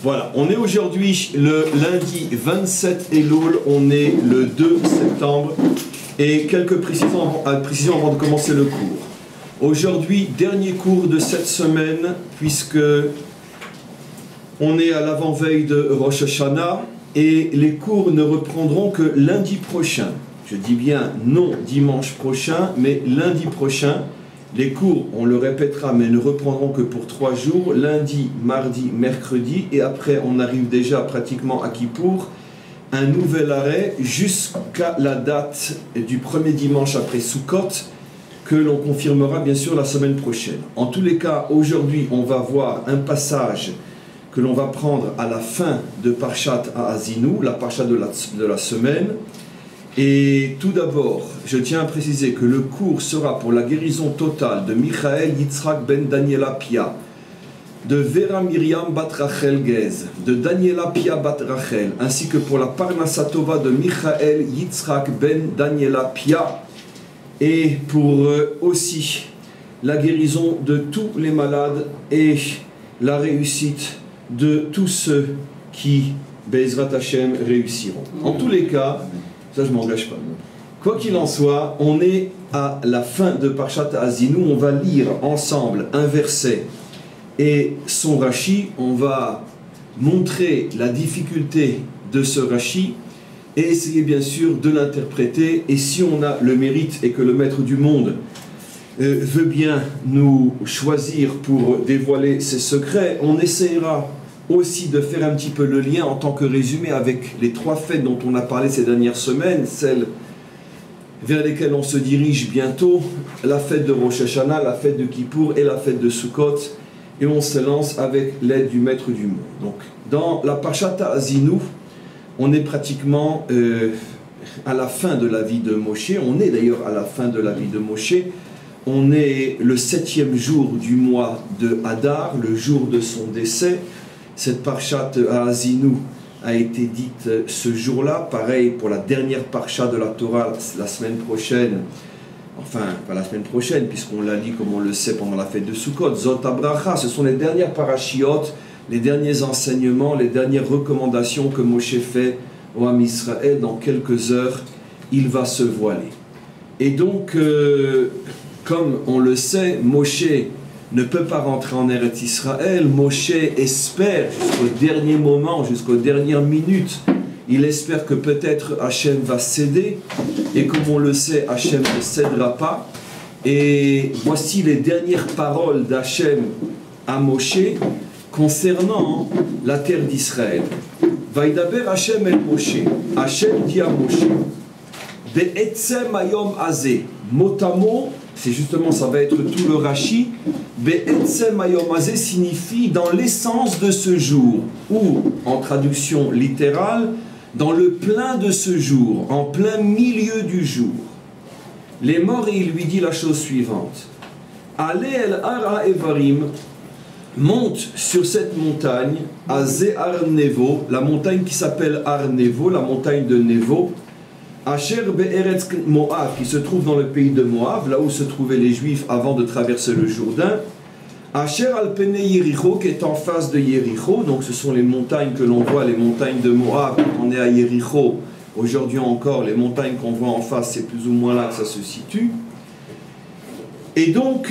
Voilà, on est aujourd'hui le lundi 27 Elul, on est le 2 septembre et quelques précisions avant de commencer le cours. Aujourd'hui, dernier cours de cette semaine puisque on est à l'avant-veille de Rosh Hashanah et les cours ne reprendront que lundi prochain. Je dis bien non dimanche prochain, mais lundi prochain. Les cours, on le répétera, mais ne reprendront que pour 3 jours, lundi, mardi, mercredi, et après on arrive déjà pratiquement à Kippour, un nouvel arrêt jusqu'à la date du premier dimanche après Sukkot, que l'on confirmera bien sûr la semaine prochaine. En tous les cas, aujourd'hui, on va voir un passage que l'on va prendre à la fin de Parshat Ha'azinu, la Parshat de la semaine. Et tout d'abord, je tiens à préciser que le cours sera pour la guérison totale de Michael Yitzhak ben Daniela Pia, de Vera Miriam bat Rachel Gez, de Daniela Pia bat Rachel, ainsi que pour la Parnassa Tova de Michael Yitzhak ben Daniela Pia, et pour aussi la guérison de tous les malades et la réussite de tous ceux qui, Be'ezrat Hashem, réussiront. En tous les cas, ça je ne m'engage pas. Quoi qu'il en soit, on est à la fin de Parshat Ha'azinu, on va lire ensemble un verset et son Rashi, on va montrer la difficulté de ce Rashi et essayer bien sûr de l'interpréter, et si on a le mérite et que le maître du monde veut bien nous choisir pour dévoiler ses secrets, on essaiera aussi de faire un petit peu le lien en tant que résumé avec les 3 fêtes dont on a parlé ces dernières semaines, celles vers lesquelles on se dirige bientôt, la fête de Rosh Hashanah, la fête de Kippour et la fête de Sukkot, et on se lance avec l'aide du maître du monde. Donc, dans la Parshat Ha'azinu, on est pratiquement à la fin de la vie de Moshe, on est d'ailleurs à la fin de la vie de Moshe, on est le 7e jour du mois de Hadar, le jour de son décès. Cette Parshat Ha'azinu a été dite ce jour-là, pareil pour la dernière Parsha de la Torah la semaine prochaine, enfin pas la semaine prochaine puisqu'on la lit comme on le sait pendant la fête de Sukkot, Zot HaBracha, ce sont les dernières parashiot, les derniers enseignements, les dernières recommandations que Moshe fait au Ham Israël. Dans quelques heures, il va se voiler. Et donc, comme on le sait, Moshe ne peut pas rentrer en Eretz Israël. Moshe espère jusqu'au dernier moment, jusqu'aux dernières minutes, il espère que peut-être Hachem va céder, et comme on le sait, Hachem ne cédera pas. Et voici les dernières paroles d'Hachem à Moshe concernant la terre d'Israël. Vaidaber Hachem el Moshe, Hachem dit à Moshe, Be'etzem hayom azeh, mot à mot, c'est justement, ça va être tout le Rashi. Be'etzem hayom hazeh signifie dans l'essence de ce jour, ou en traduction littérale, dans le plein de ce jour, en plein milieu du jour. Les morts, et il lui dit la chose suivante. Allez el Ara Evarim, monte sur cette montagne, à Zehar Nevo, la montagne qui s'appelle Har Nevo, la montagne de Nevo, Asher Be'eretz Moab, qui se trouve dans le pays de Moab, là où se trouvaient les Juifs avant de traverser le Jourdain. Asher Alpene Yericho, qui est en face de Yericho, donc ce sont les montagnes que l'on voit, les montagnes de Moab, quand on est à Yericho. Aujourd'hui encore, les montagnes qu'on voit en face, c'est plus ou moins là que ça se situe. Et donc,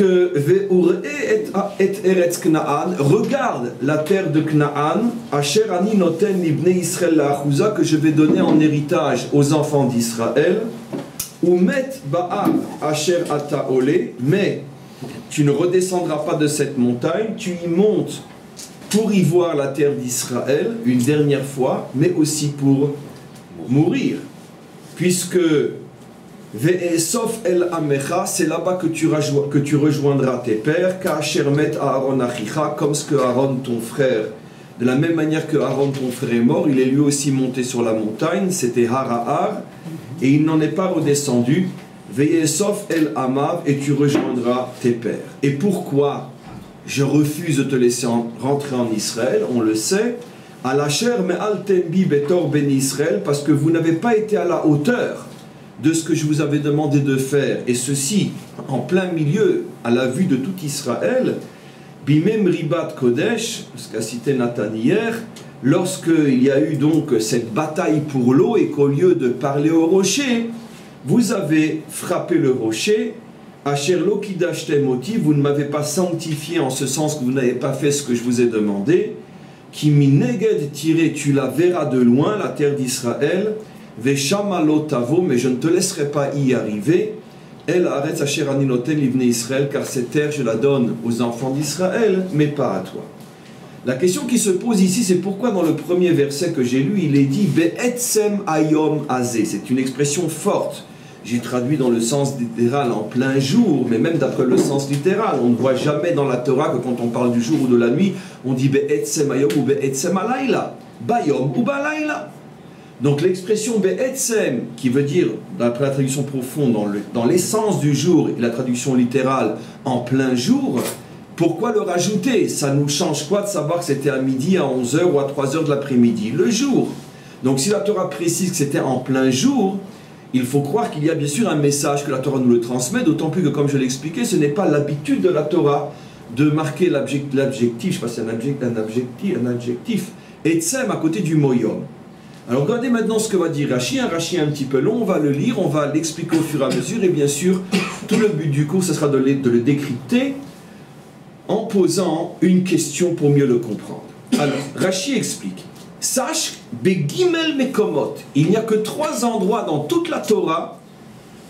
regarde la terre de Knaan, Asher ani noten libnei Israël la'achouza, que je vais donner en héritage aux enfants d'Israël, ou met ba'ar Asher ata olé, mais tu ne redescendras pas de cette montagne, tu y montes pour y voir la terre d'Israël une dernière fois, mais aussi pour mourir, puisque Ve'esof el amecha, c'est là-bas que tu rejoindras tes pères, ka'asher met Aaron achicha, comme ce que Aaron ton frère, de la même manière que Aaron ton frère est mort, il est lui aussi monté sur la montagne, c'était Harahar, et il n'en est pas redescendu. Ve'esof el amav, et tu rejoindras tes pères. Et pourquoi je refuse de te laisser rentrer en Israël? On le sait, Al asher me'al tembi betor ben Israël, parce que vous n'avez pas été à la hauteur de ce que je vous avais demandé de faire, et ceci en plein milieu, à la vue de tout Israël, Bimem Ribat Kodesh, ce qu'a cité Nathan hier, lorsqu'il y a eu donc cette bataille pour l'eau et qu'au lieu de parler au rocher, vous avez frappé le rocher, Asher lo kidashtem oti, vous ne m'avez pas sanctifié en ce sens que vous n'avez pas fait ce que je vous ai demandé, Ki mineged tiré, tu la verras de loin, la terre d'Israël, Veshama lo tavo, mais je ne te laisserai pas y arriver, El Haaretz Asher ani noten livnei Israël, car cette terre je la donne aux enfants d'Israël, mais pas à toi. La question qui se pose ici, c'est pourquoi dans le premier verset que j'ai lu, il est dit Be'etzem ayom azé. C'est une expression forte. J'ai traduit dans le sens littéral en plein jour, mais même d'après le sens littéral, on ne voit jamais dans la Torah que quand on parle du jour ou de la nuit, on dit Be'etzem ayom ou Be'etzem alayla, Bayom ou Balayla. Donc l'expression Be'etzem, qui veut dire, d'après la traduction profonde, dans l'essence du jour, et la traduction littérale en plein jour, pourquoi le rajouter? Ça nous change quoi de savoir que c'était à midi, à 11h ou à 3h de l'après-midi? Le jour. Donc si la Torah précise que c'était en plein jour, il faut croire qu'il y a bien sûr un message que la Torah nous le transmet, d'autant plus que, comme je l'ai expliqué, ce n'est pas l'habitude de la Torah de marquer l'adjectif, je ne sais pas si c'est un adjectif, Etzem à côté du mot Yom. Alors regardez maintenant ce que va dire Rashi, un Rashi un petit peu long, on va le lire, on va l'expliquer au fur et à mesure, et bien sûr, tout le but du cours, ce sera de le décrypter, en posant une question pour mieux le comprendre. Alors, Rashi explique. Sache, Begimel Mekomot, il n'y a que 3 endroits dans toute la Torah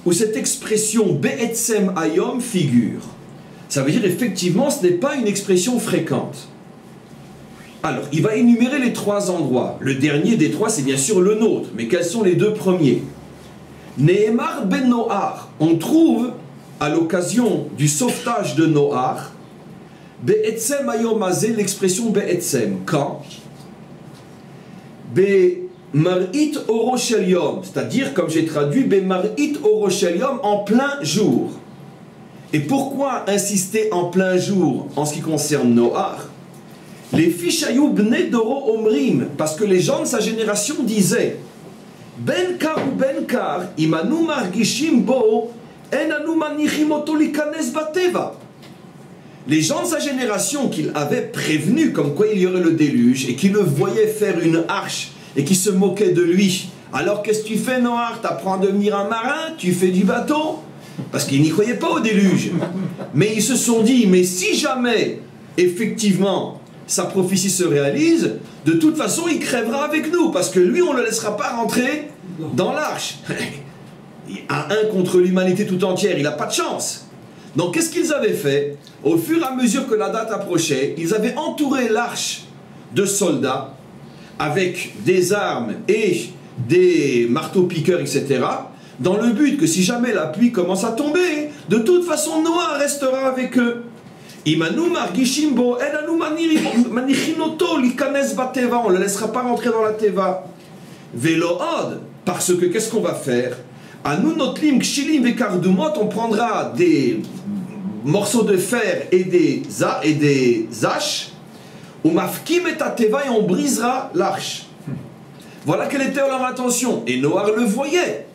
où cette expression Be'etzem Ayom figure. Ça veut dire effectivement, ce n'est pas une expression fréquente. Alors, il va énumérer les 3 endroits. Le dernier des 3, c'est bien sûr le nôtre. Mais quels sont les 2 premiers? Nehemar ben Noar, on trouve, à l'occasion du sauvetage de Noar, Be'etzem ayom azé, l'expression Be'etzem. Quand? Be'marit oro shel yom, c'est-à-dire, comme j'ai traduit, Be'marit oro shel yom, en plein jour. Et pourquoi insister en plein jour en ce qui concerne Noar? Les fichayou bnei doro omrim, parce que les gens de sa génération disaient Ben kar ou ben kar, imanu margishim bo, enanu manichim oto likanes bateva. Les gens de sa génération qu'il avait prévenu comme quoi il y aurait le déluge et qui le voyaient faire une arche et qui se moquaient de lui. Alors qu'est-ce que tu fais, Noar? T'apprends à devenir un marin? Tu fais du bateau? Parce qu'ils n'y croyaient pas au déluge. Mais ils se sont dit, mais si jamais, effectivement, sa prophétie se réalise, de toute façon il crèvera avec nous, parce que lui on ne le laissera pas rentrer dans l'arche. À un contre l'humanité tout entière, il n'a pas de chance. Donc qu'est-ce qu'ils avaient fait? Au fur et à mesure que la date approchait, ils avaient entouré l'arche de soldats avec des armes et des marteaux-piqueurs, etc., dans le but que si jamais la pluie commence à tomber, de toute façon Noah restera avec eux. Imanu margishimbo, enanu manichinoto likanes bateva, on ne le laissera pas rentrer dans la teva. Velood, parce que qu'est-ce qu'on va faire? Anu notlim kshilim vekardumot, on prendra des morceaux de fer et des haches, ou mafkim et teva, et on brisera l'arche. Voilà quelle était leur intention. Et Noar le voyait.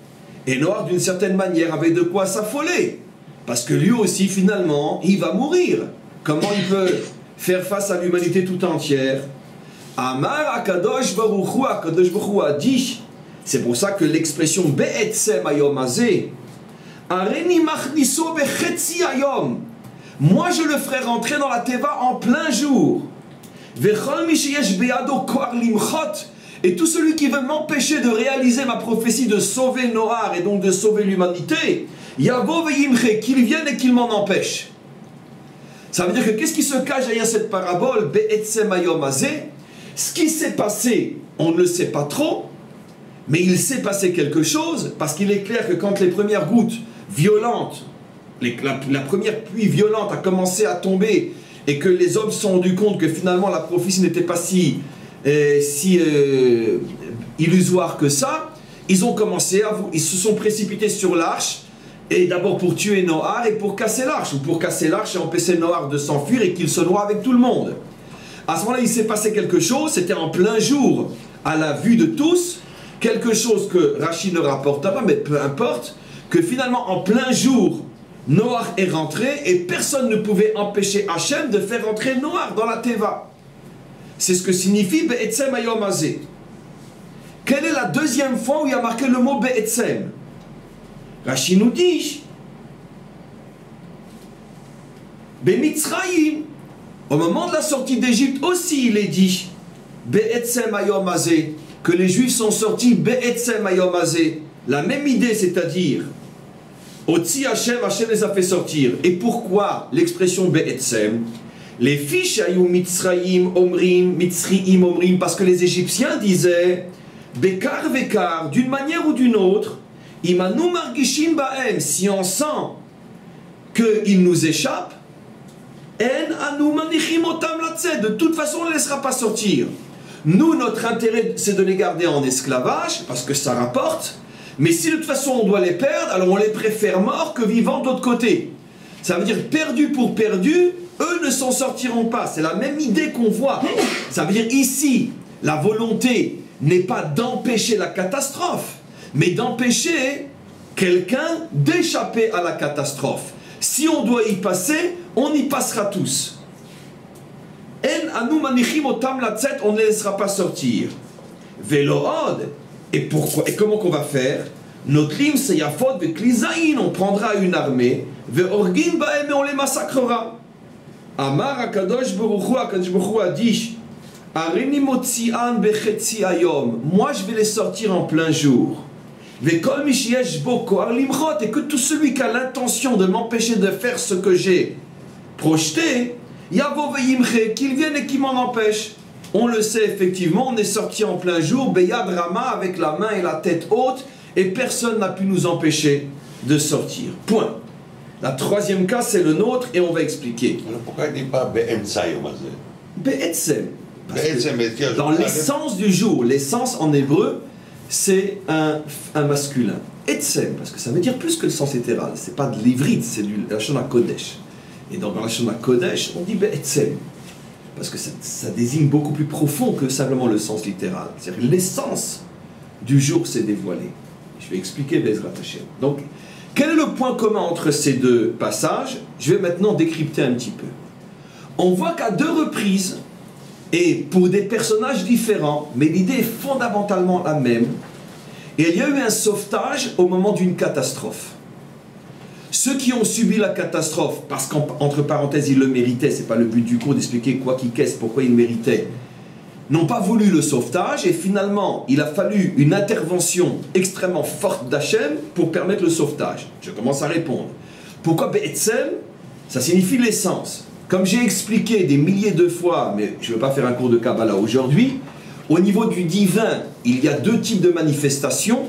Et Noar, d'une certaine manière, avait de quoi s'affoler. Parce que lui aussi, finalement, il va mourir. Comment il peut faire face à l'humanité tout entière? Amar Akadosh Baruch Hu, Akadosh Baruch Hu a dit, c'est pour ça que l'expression Be'etzem ayom azé, Areni machniso bechetzi ayom, moi je le ferai rentrer dans la teva en plein jour. Vechol mi sheyesh be'ado koar limchot, et tout celui qui veut m'empêcher de réaliser ma prophétie de sauver Noar et donc de sauver l'humanité, Yavo ve'yimche, qu'il vienne et qu'il m'en empêche. Ça veut dire que qu'est-ce qui se cache derrière cette parabole Be'etzem ayom azé? Ce qui s'est passé, on ne le sait pas trop, mais il s'est passé quelque chose, parce qu'il est clair que quand les premières gouttes violentes, la première pluie violente a commencé à tomber, et que les hommes se sont rendus compte que finalement la prophétie n'était pas si illusoire que ça, ils se sont précipités sur l'arche, et d'abord pour tuer Noar et pour casser l'arche, ou pour casser l'arche et empêcher Noar de s'enfuir et qu'il se noie avec tout le monde. À ce moment-là, il s'est passé quelque chose, c'était en plein jour, à la vue de tous, quelque chose que Rachid ne rapporte pas, mais peu importe, que finalement en plein jour, Noach est rentré et personne ne pouvait empêcher Hachem de faire rentrer Noach dans la Teva. C'est ce que signifie Be'etzem Hayom Hazeh. Quelle est la deuxième fois où il y a marqué le mot Be'etzem? Rachid nous dit Bemitzrayim, au moment de la sortie d'Égypte aussi il est dit Be'etzem Hayom Hazeh, que les Juifs sont sortis Be'etzem Hayom Hazeh. La même idée, c'est-à-dire Otzi Hachem, Hachem les a fait sortir. Et pourquoi l'expression Be'etzem? Les fiches ayou Mitzrayim Omrim, Mitzriim Omrim, parce que les Égyptiens disaient Bekar Vekar, d'une manière ou d'une autre, Imanu Margishim Baem, si on sent qu'il nous échappe, En Anu Manichim Otam Latzed, de toute façon on ne les laissera pas sortir. Nous, notre intérêt, c'est de les garder en esclavage, parce que ça rapporte, mais si de toute façon on doit les perdre, alors on les préfère morts que vivants d'autre côté. Ça veut dire perdu pour perdu, eux ne s'en sortiront pas. C'est la même idée qu'on voit. Ça veut dire ici, la volonté n'est pas d'empêcher la catastrophe, mais d'empêcher quelqu'un d'échapper à la catastrophe. Si on doit y passer, on y passera tous. En anu manichim otam latzet, on ne les laissera pas sortir. Velood. Et pourquoi? Et comment qu'on va faire? Notrim seyafot veklizaïn, on prendra une armée, veorgin baem, et on les massacrera. Amar Akadosh Baruch Hu, Akadosh Baruch Hu a dit, Arini motzi'an bechetzi ayom, moi je vais les sortir en plein jour. Vekol mishiesh bo koar limchot, et que tout celui qui a l'intention de m'empêcher de faire ce que j'ai projeté, yavo veyimche, qu'il vienne et qu'il m'en empêche. On le sait effectivement, on est sorti en plein jour, Beyad Rama, avec la main et la tête haute, et personne n'a pu nous empêcher de sortir. Point. La troisième cas, c'est le nôtre, et on va expliquer. Alors pourquoi il ne dit pas Be'etzem Hayom Hazeh? Be'etzem. Dans l'essence du jour, l'essence en hébreu, c'est un masculin. Etzem, parce que ça veut dire plus que le sens littéral. C'est pas de l'ivrite, c'est du Lashon HaKodesh. Et dans Lashon HaKodesh, on dit Be'etzem. Parce que ça désigne beaucoup plus profond que simplement le sens littéral. C'est-à-dire l'essence du jour s'est dévoilée. Je vais expliquer Bezrat Hashem. Donc, quel est le point commun entre ces deux passages? Je vais maintenant décrypter un petit peu. On voit qu'à deux reprises, et pour des personnages différents, mais l'idée est fondamentalement la même, et il y a eu un sauvetage au moment d'une catastrophe. Ceux qui ont subi la catastrophe, parce qu'entre parenthèses ils le méritaient, c'est pas le but du cours d'expliquer quoi qui qu'est-ce, pourquoi ils le méritaient, n'ont pas voulu le sauvetage, et finalement il a fallu une intervention extrêmement forte d'Hachem pour permettre le sauvetage. Je commence à répondre. Pourquoi Be'etzem? Ça signifie l'essence. Comme j'ai expliqué des milliers de fois, mais je ne veux pas faire un cours de Kabbalah aujourd'hui, au niveau du divin, il y a deux types de manifestations.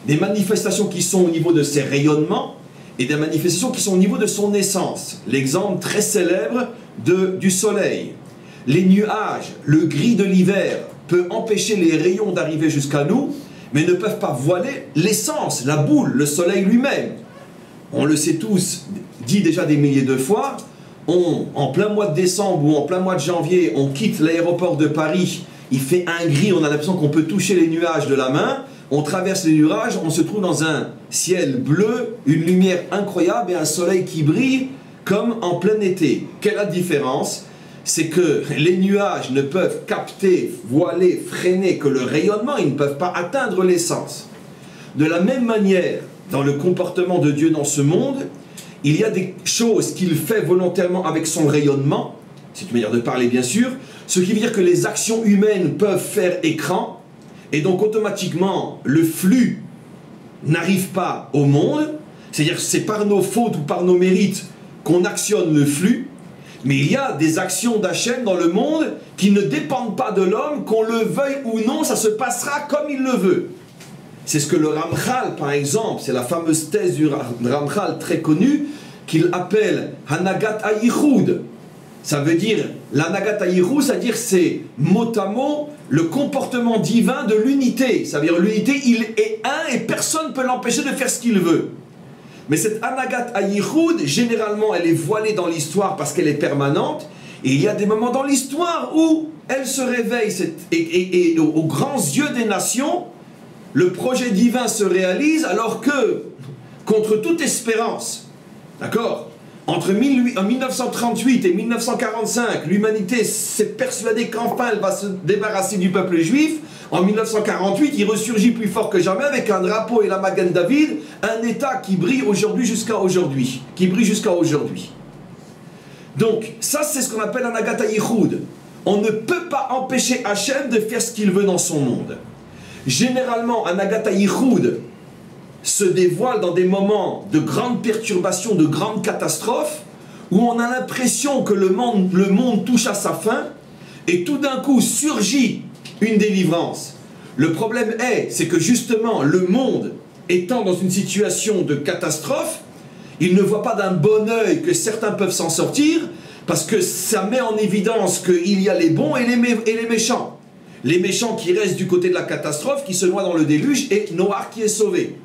Des manifestations qui sont au niveau de ses rayonnements, et des manifestations qui sont au niveau de son essence. L'exemple très célèbre du soleil. Les nuages, le gris de l'hiver peut empêcher les rayons d'arriver jusqu'à nous, mais ne peuvent pas voiler l'essence, la boule, le soleil lui-même. On le sait tous, dit déjà des milliers de fois, en plein mois de décembre ou en plein mois de janvier, on quitte l'aéroport de Paris, il fait un gris, on a l'impression qu'on peut toucher les nuages de la main, on traverse les nuages, on se trouve dans un ciel bleu, une lumière incroyable et un soleil qui brille comme en plein été. Quelle est la différence? C'est que les nuages ne peuvent capter, voiler, freiner que le rayonnement, ils ne peuvent pas atteindre l'essence. De la même manière, dans le comportement de Dieu dans ce monde, il y a des choses qu'il fait volontairement avec son rayonnement, c'est une manière de parler bien sûr, ce qui veut dire que les actions humaines peuvent faire écran, et donc automatiquement le flux n'arrive pas au monde, c'est-à-dire c'est par nos fautes ou par nos mérites qu'on actionne le flux, mais il y a des actions d'Hachem dans le monde qui ne dépendent pas de l'homme, qu'on le veuille ou non, ça se passera comme il le veut. C'est ce que le Ramchal, par exemple, c'est la fameuse thèse du Ramchal très connue, qu'il appelle Hanagat HaYichud. Ça veut dire, l'Hanagat HaYichud, c'est-à-dire c'est mot à mot le comportement divin de l'unité. Ça veut dire l'unité, il est un et personne ne peut l'empêcher de faire ce qu'il veut. Mais cette Hanagat HaYichud, généralement, elle est voilée dans l'histoire parce qu'elle est permanente. Et il y a des moments dans l'histoire où elle se réveille et aux grands yeux des nations, le projet divin se réalise alors que, contre toute espérance, d'accord, entre 1938 et 1945, l'humanité s'est persuadée qu'enfin elle va se débarrasser du peuple juif. En 1948, il ressurgit plus fort que jamais avec un drapeau et la Magen David, un État qui brille aujourd'hui jusqu'à aujourd'hui. Donc, ça c'est ce qu'on appelle un Agatha Yichud. On ne peut pas empêcher Hachem de faire ce qu'il veut dans son monde. Généralement, un Agatha Yichud se dévoile dans des moments de grande perturbation, de grandes catastrophes, où on a l'impression que le monde touche à sa fin, et tout d'un coup surgit une délivrance. Le problème c'est que justement, le monde étant dans une situation de catastrophe, il ne voit pas d'un bon œil que certains peuvent s'en sortir, parce que ça met en évidence qu'il y a les bons et les méchants. Les méchants qui restent du côté de la catastrophe, qui se noient dans le déluge, et Noach qui est sauvé.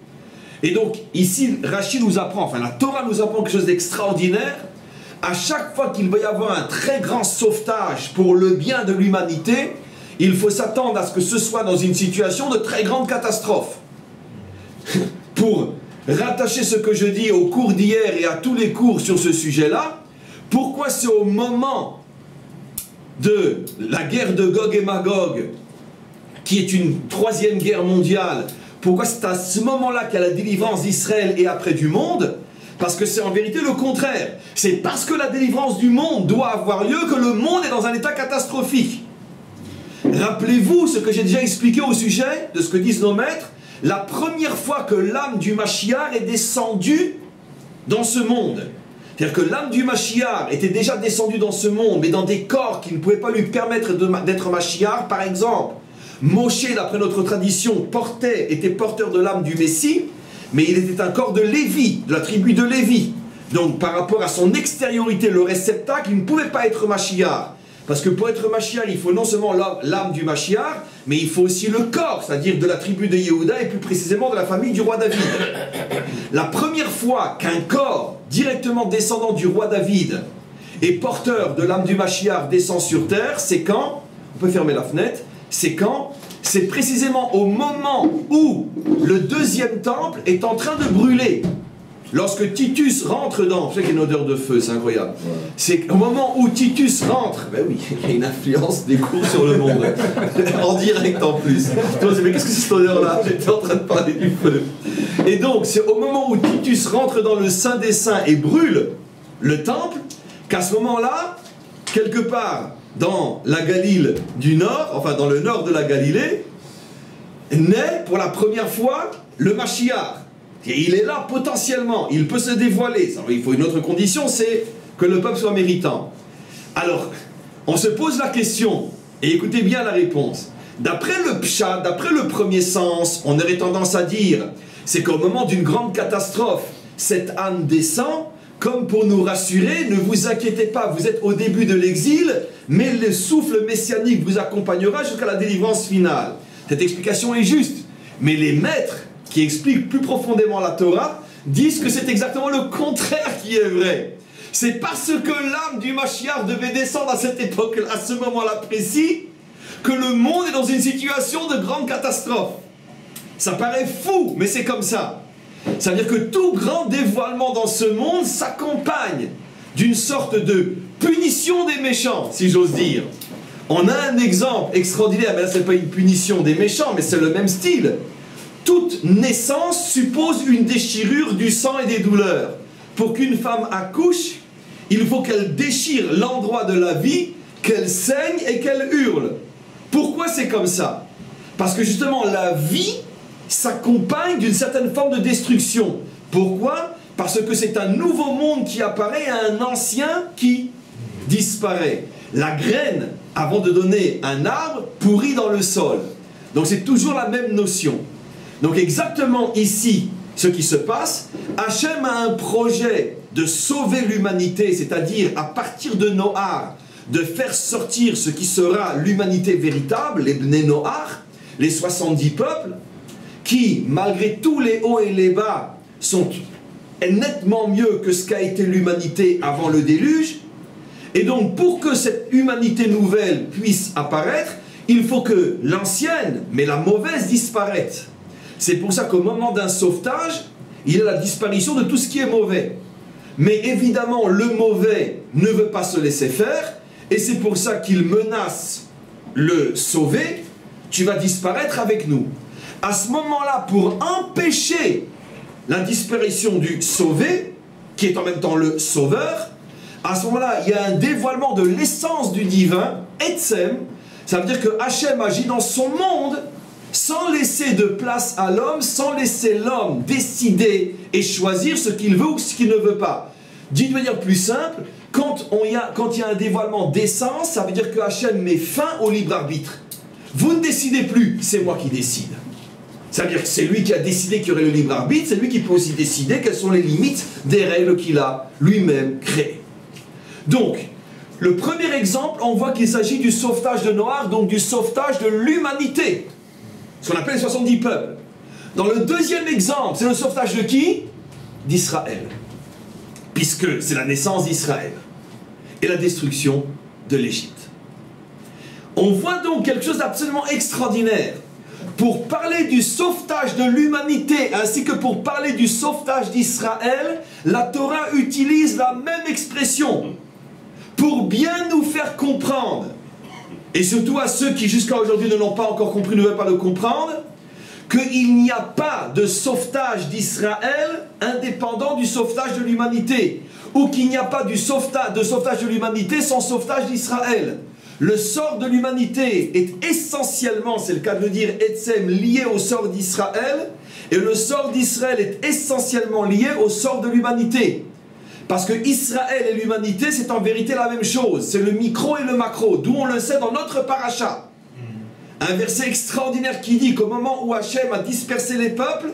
Et donc, ici, Rachid nous apprend, enfin la Torah nous apprend quelque chose d'extraordinaire. À chaque fois qu'il va y avoir un très grand sauvetage pour le bien de l'humanité, il faut s'attendre à ce que ce soit dans une situation de très grande catastrophe. Pour rattacher ce que je dis au cours d'hier et à tous les cours sur ce sujet-là, pourquoi c'est au moment de la guerre de Gog et Magog, qui est une troisième guerre mondiale, pourquoi c'est à ce moment-là qu'il y a la délivrance d'Israël et après du monde? Parce que c'est en vérité le contraire. C'est parce que la délivrance du monde doit avoir lieu que le monde est dans un état catastrophique. Rappelez-vous ce que j'ai déjà expliqué au sujet de ce que disent nos maîtres. La première fois que l'âme du Mashiach est descendue dans ce monde. C'est-à-dire que l'âme du Mashiach était déjà descendue dans ce monde, mais dans des corps qui ne pouvaient pas lui permettre d'être Mashiach, par exemple. Moshe, d'après notre tradition, était porteur de l'âme du Messie, mais il était un corps de Lévi, de la tribu de Lévi. Donc par rapport à son extériorité, le réceptacle, il ne pouvait pas être Mashiach. Parce que pour être Mashiach, il faut non seulement l'âme du Mashiach, mais il faut aussi le corps, c'est-à-dire de la tribu de Yehuda et plus précisément de la famille du roi David. La première fois qu'un corps directement descendant du roi David et porteur de l'âme du Mashiach descend sur terre, c'est quand? On peut fermer la fenêtre. C'est quand? C'est précisément au moment où le deuxième temple est en train de brûler. Lorsque Titus rentre dans... Je sais qu'il y a une odeur de feu, c'est incroyable. Ouais. C'est au moment où Titus rentre... Ben oui, il y a une influence des cours sur le monde. En direct en plus. Mais qu'est-ce que c'est cette odeur-là? J'étais en train de parler du feu. Et donc, c'est au moment où Titus rentre dans le Saint des Saints et brûle le temple, qu'à ce moment-là, quelque part dans la Galile du Nord, enfin dans le nord de la Galilée, naît pour la première fois le Mashiach. Et il est là potentiellement, il peut se dévoiler. Il faut une autre condition, c'est que le peuple soit méritant. Alors, on se pose la question, et écoutez bien la réponse. D'après le pshat, d'après le premier sens, on aurait tendance à dire, c'est qu'au moment d'une grande catastrophe, cette âme descend, comme pour nous rassurer, ne vous inquiétez pas, vous êtes au début de l'exil, mais le souffle messianique vous accompagnera jusqu'à la délivrance finale. Cette explication est juste, mais les maîtres qui expliquent plus profondément la Torah disent que c'est exactement le contraire qui est vrai. C'est parce que l'âme du Mashiach devait descendre à cette époque, à ce moment-là précis, que le monde est dans une situation de grande catastrophe. Ça paraît fou, mais c'est comme ça. Ça veut dire que tout grand dévoilement dans ce monde s'accompagne d'une sorte de punition des méchants, si j'ose dire. On a un exemple extraordinaire, mais là c'est pas une punition des méchants, mais c'est le même style. Toute naissance suppose une déchirure du sang et des douleurs. Pour qu'une femme accouche, il faut qu'elle déchire l'endroit de la vie, qu'elle saigne et qu'elle hurle. Pourquoi c'est comme ça? Parce que justement la vie s'accompagne d'une certaine forme de destruction. Pourquoi? Parce que c'est un nouveau monde qui apparaît et un ancien qui disparaît. La graine, avant de donner un arbre, pourrit dans le sol. Donc c'est toujours la même notion. Donc exactement ici, ce qui se passe, Hachem a un projet de sauver l'humanité, c'est-à-dire à partir de Noach, de faire sortir ce qui sera l'humanité véritable, les Bnei Noach, les 70 peuples, qui, malgré tous les hauts et les bas, sont nettement mieux que ce qu'a été l'humanité avant le déluge. Et donc, pour que cette humanité nouvelle puisse apparaître, il faut que l'ancienne, mais la mauvaise, disparaisse. C'est pour ça qu'au moment d'un sauvetage, il y a la disparition de tout ce qui est mauvais. Mais évidemment, le mauvais ne veut pas se laisser faire, et c'est pour ça qu'il menace le sauver. Tu vas disparaître avec nous. À ce moment-là, pour empêcher la disparition du sauvé, qui est en même temps le sauveur, à ce moment-là, il y a un dévoilement de l'essence du divin, Etzem. Ça veut dire que Hachem agit dans son monde sans laisser de place à l'homme, sans laisser l'homme décider et choisir ce qu'il veut ou ce qu'il ne veut pas. D'une manière plus simple, quand il y a un dévoilement d'essence, ça veut dire que Hachem met fin au libre arbitre. Vous ne décidez plus, c'est moi qui décide. Ça veut dire que c'est lui qui a décidé qu'il y aurait le libre arbitre, c'est lui qui peut aussi décider quelles sont les limites des règles qu'il a lui-même créées. Donc, le premier exemple, on voit qu'il s'agit du sauvetage de Noach, donc du sauvetage de l'humanité. Ce qu'on appelle les 70 peuples. Dans le deuxième exemple, c'est le sauvetage de qui? D'Israël. Puisque c'est la naissance d'Israël. Et la destruction de l'Égypte. On voit donc quelque chose d'absolument extraordinaire. Pour parler du sauvetage de l'humanité, ainsi que pour parler du sauvetage d'Israël, la Torah utilise la même expression. Pour bien nous faire comprendre, et surtout à ceux qui jusqu'à aujourd'hui ne l'ont pas encore compris, ne veulent pas le comprendre, qu'il n'y a pas de sauvetage d'Israël indépendant du sauvetage de l'humanité, ou qu'il n'y a pas de sauvetage de l'humanité sans sauvetage d'Israël. Le sort de l'humanité est essentiellement, c'est le cas de le dire, Etzem, lié au sort d'Israël, et le sort d'Israël est essentiellement lié au sort de l'humanité. Parce que Israël et l'humanité, c'est en vérité la même chose. C'est le micro et le macro, d'où on le sait dans notre paracha. Un verset extraordinaire qui dit qu'au moment où Hachem a dispersé les peuples,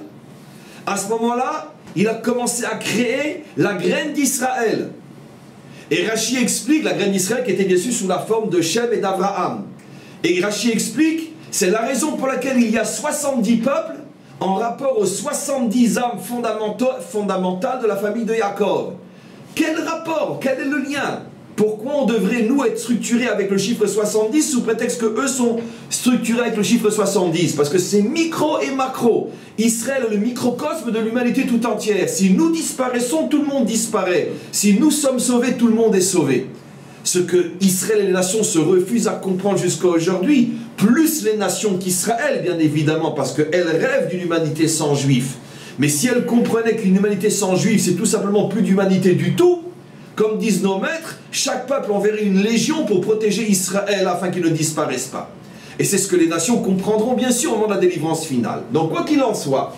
à ce moment-là, il a commencé à créer la graine d'Israël. Et Rashi explique, la graine d'Israël qui était bien sûr sous la forme de Shem et d'Abraham. Et Rashi explique, c'est la raison pour laquelle il y a 70 peuples en rapport aux 70 âmes fondamentales de la famille de Yaakov. Quel rapport? Quel est le lien? Pourquoi on devrait, nous, être structurés avec le chiffre 70 sous prétexte que eux sont structurés avec le chiffre 70? Parce que c'est micro et macro. Israël est le microcosme de l'humanité tout entière. Si nous disparaissons, tout le monde disparaît. Si nous sommes sauvés, tout le monde est sauvé. Ce que Israël et les nations se refusent à comprendre jusqu'à aujourd'hui, plus les nations qu'Israël, bien évidemment, parce qu'elles rêvent d'une humanité sans juifs. Mais si elles comprenaient qu'une humanité sans juifs, c'est tout simplement plus d'humanité du tout, comme disent nos maîtres, chaque peuple enverrait une légion pour protéger Israël afin qu'il ne disparaisse pas. Et c'est ce que les nations comprendront bien sûr au moment de la délivrance finale. Donc quoi qu'il en soit,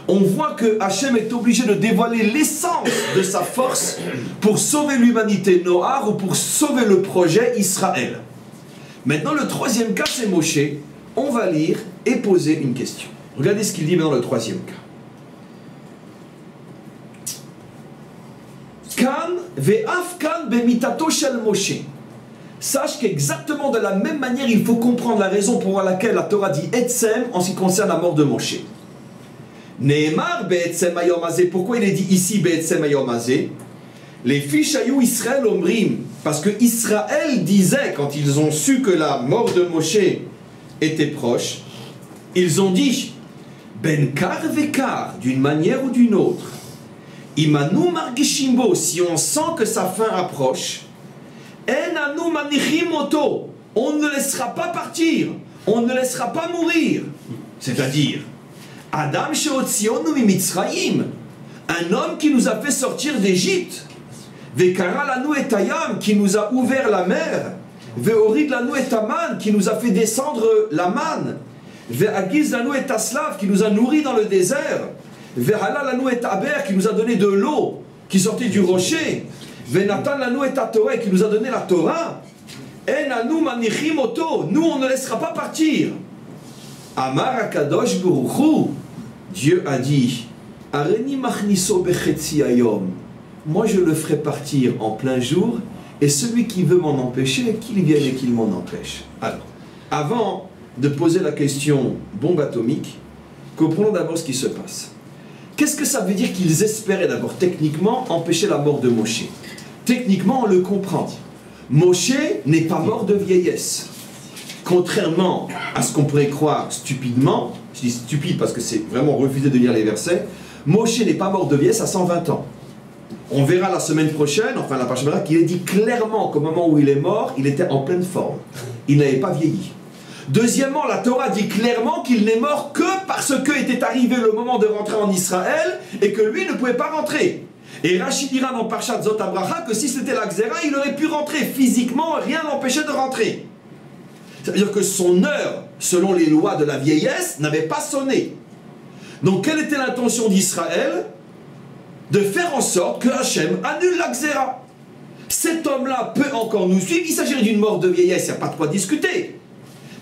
on voit que Hachem est obligé de dévoiler l'essence de sa force pour sauver l'humanité Noach ou pour sauver le projet Israël. Maintenant le troisième cas c'est Moshe. On va lire et poser une question. Regardez ce qu'il dit maintenant le troisième cas. Kan ve'af kan bemitato shel Moshe. Sache qu'exactement de la même manière, il faut comprendre la raison pour laquelle la Torah dit Etzem en ce qui concerne la mort de Moshe. Nehemar be'etzem hayom hazeh. Pourquoi il est dit ici be'etzem hayom hazeh? Les fiches ayou Israël omrim. Parce que Israël disait, quand ils ont su que la mort de Moshe était proche, ils ont dit Ben kar ve'kar, d'une manière ou d'une autre. Imanu margishimbo, si on sent que sa fin approche, enanu manichimoto, on ne laissera pas partir, on ne laissera pas mourir. C'est-à-dire, Adam sheotzionu mimitzrayim, un homme qui nous a fait sortir d'Égypte, vekara lanu et hayam, qui nous a ouvert la mer, veorid lanu et aman, qui nous a fait descendre la manne, veagiz lanu et aslav, qui nous a nourris dans le désert, Vehala lanu et aber, qui nous a donné de l'eau qui sortait du rocher. Venatan lanu et Torah, qui nous a donné la Torah. Enanu manichim oto, nous on ne laissera pas partir. Amar akadosh baruch hu, Dieu a dit, Areni machniso bechetzi hayom, moi je le ferai partir en plein jour, et celui qui veut m'en empêcher, qu'il vienne et qu'il m'en empêche. Alors, avant de poser la question bombe atomique, comprenons d'abord ce qui se passe. Qu'est-ce que ça veut dire qu'ils espéraient d'abord techniquement empêcher la mort de Moshe? Techniquement, on le comprend. Moshe n'est pas mort de vieillesse. Contrairement à ce qu'on pourrait croire stupidement, je dis stupide parce que c'est vraiment refusé de lire les versets, Moshe n'est pas mort de vieillesse à 120 ans. On verra la semaine prochaine, enfin la prochaine qu'il est dit clairement qu'au moment où il est mort, il était en pleine forme. Il n'avait pas vieilli. Deuxièmement, la Torah dit clairement qu'il n'est mort que parce que était arrivé le moment de rentrer en Israël et que lui ne pouvait pas rentrer. Et Rachid dira dans Parshat Zot Abraha que si c'était la Xéra, il aurait pu rentrer physiquement, rien n'empêchait de rentrer. C'est-à-dire que son heure, selon les lois de la vieillesse, n'avait pas sonné. Donc quelle était l'intention d'Israël? De faire en sorte que Hachem annule la Xéra. Cet homme-là peut encore nous suivre, il s'agirait d'une mort de vieillesse, il n'y a pas de quoi discuter.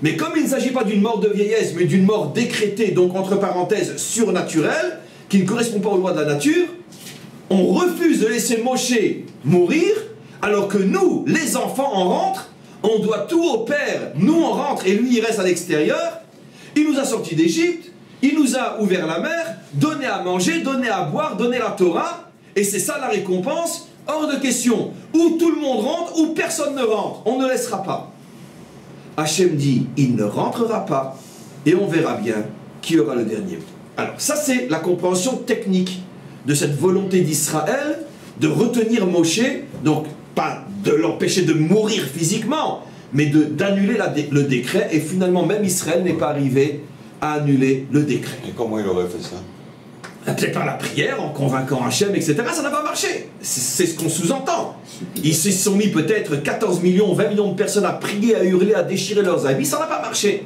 Mais comme il ne s'agit pas d'une mort de vieillesse, mais d'une mort décrétée, donc entre parenthèses surnaturelle, qui ne correspond pas aux lois de la nature, on refuse de laisser Moshe mourir, alors que nous, les enfants, on rentre, on doit tout au Père, nous on rentre et lui il reste à l'extérieur. Il nous a sortis d'Égypte, il nous a ouvert la mer, donné à manger, donné à boire, donné la Torah, et c'est ça la récompense. Hors de question, ou tout le monde rentre, ou personne ne rentre, on ne laissera pas. Hachem dit, il ne rentrera pas, et on verra bien qui aura le dernier mot. Alors ça c'est la compréhension technique de cette volonté d'Israël de retenir Moshe, donc pas de l'empêcher de mourir physiquement, mais d'annuler le décret, et finalement même Israël n'est pas arrivé à annuler le décret. Et comment il aurait fait ça? Peut-être par la prière, en convainquant Hachem, etc. Ça n'a pas marché. C'est ce qu'on sous-entend. Ils se sont mis peut-être 14 millions, 20 millions de personnes à prier, à hurler, à déchirer leurs habits. Ça n'a pas marché.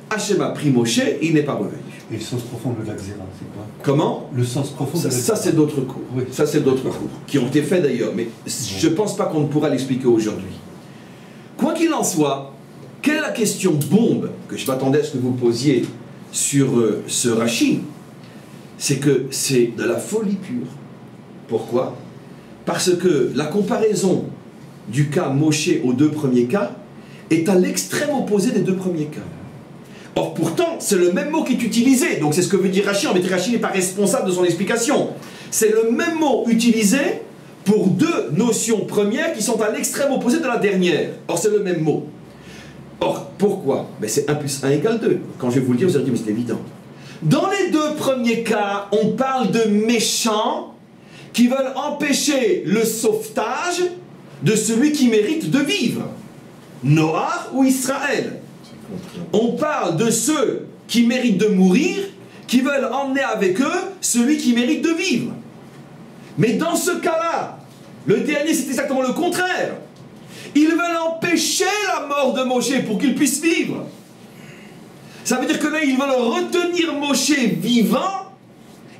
Hachem a pris Moshe, il n'est pas revenu. Et le sens profond de la Xéra, c'est quoi? Comment? Le sens profond de la Xéra. Ça c'est d'autres cours. Oui. Ça c'est d'autres cours, qui ont été faits d'ailleurs, mais je ne pense pas qu'on ne pourra l'expliquer aujourd'hui. Quoi qu'il en soit, quelle est la question bombe que je m'attendais à ce que vous posiez sur ce Rashi? C'est que c'est de la folie pure. Pourquoi? Parce que la comparaison du cas Moshe aux deux premiers cas est à l'extrême opposé des deux premiers cas. Or pourtant, c'est le même mot qui est utilisé, donc c'est ce que veut dire Rashi, mais Rashi n'est pas responsable de son explication. C'est le même mot utilisé pour deux notions premières qui sont à l'extrême opposé de la dernière. Or c'est le même mot. Or, pourquoi? Ben, c'est 1 plus 1 égale 2. Quand je vais vous le dire, vous allez dire, mais c'est évident. Dans les deux premiers cas, on parle de méchants qui veulent empêcher le sauvetage de celui qui mérite de vivre. Noach ou Israël. On parle de ceux qui méritent de mourir, qui veulent emmener avec eux celui qui mérite de vivre. Mais dans ce cas-là, le dernier c'est exactement le contraire. Ils veulent empêcher la mort de Moshe pour qu'il puisse vivre. Ça veut dire que là, ils veulent retenir Moshe vivant,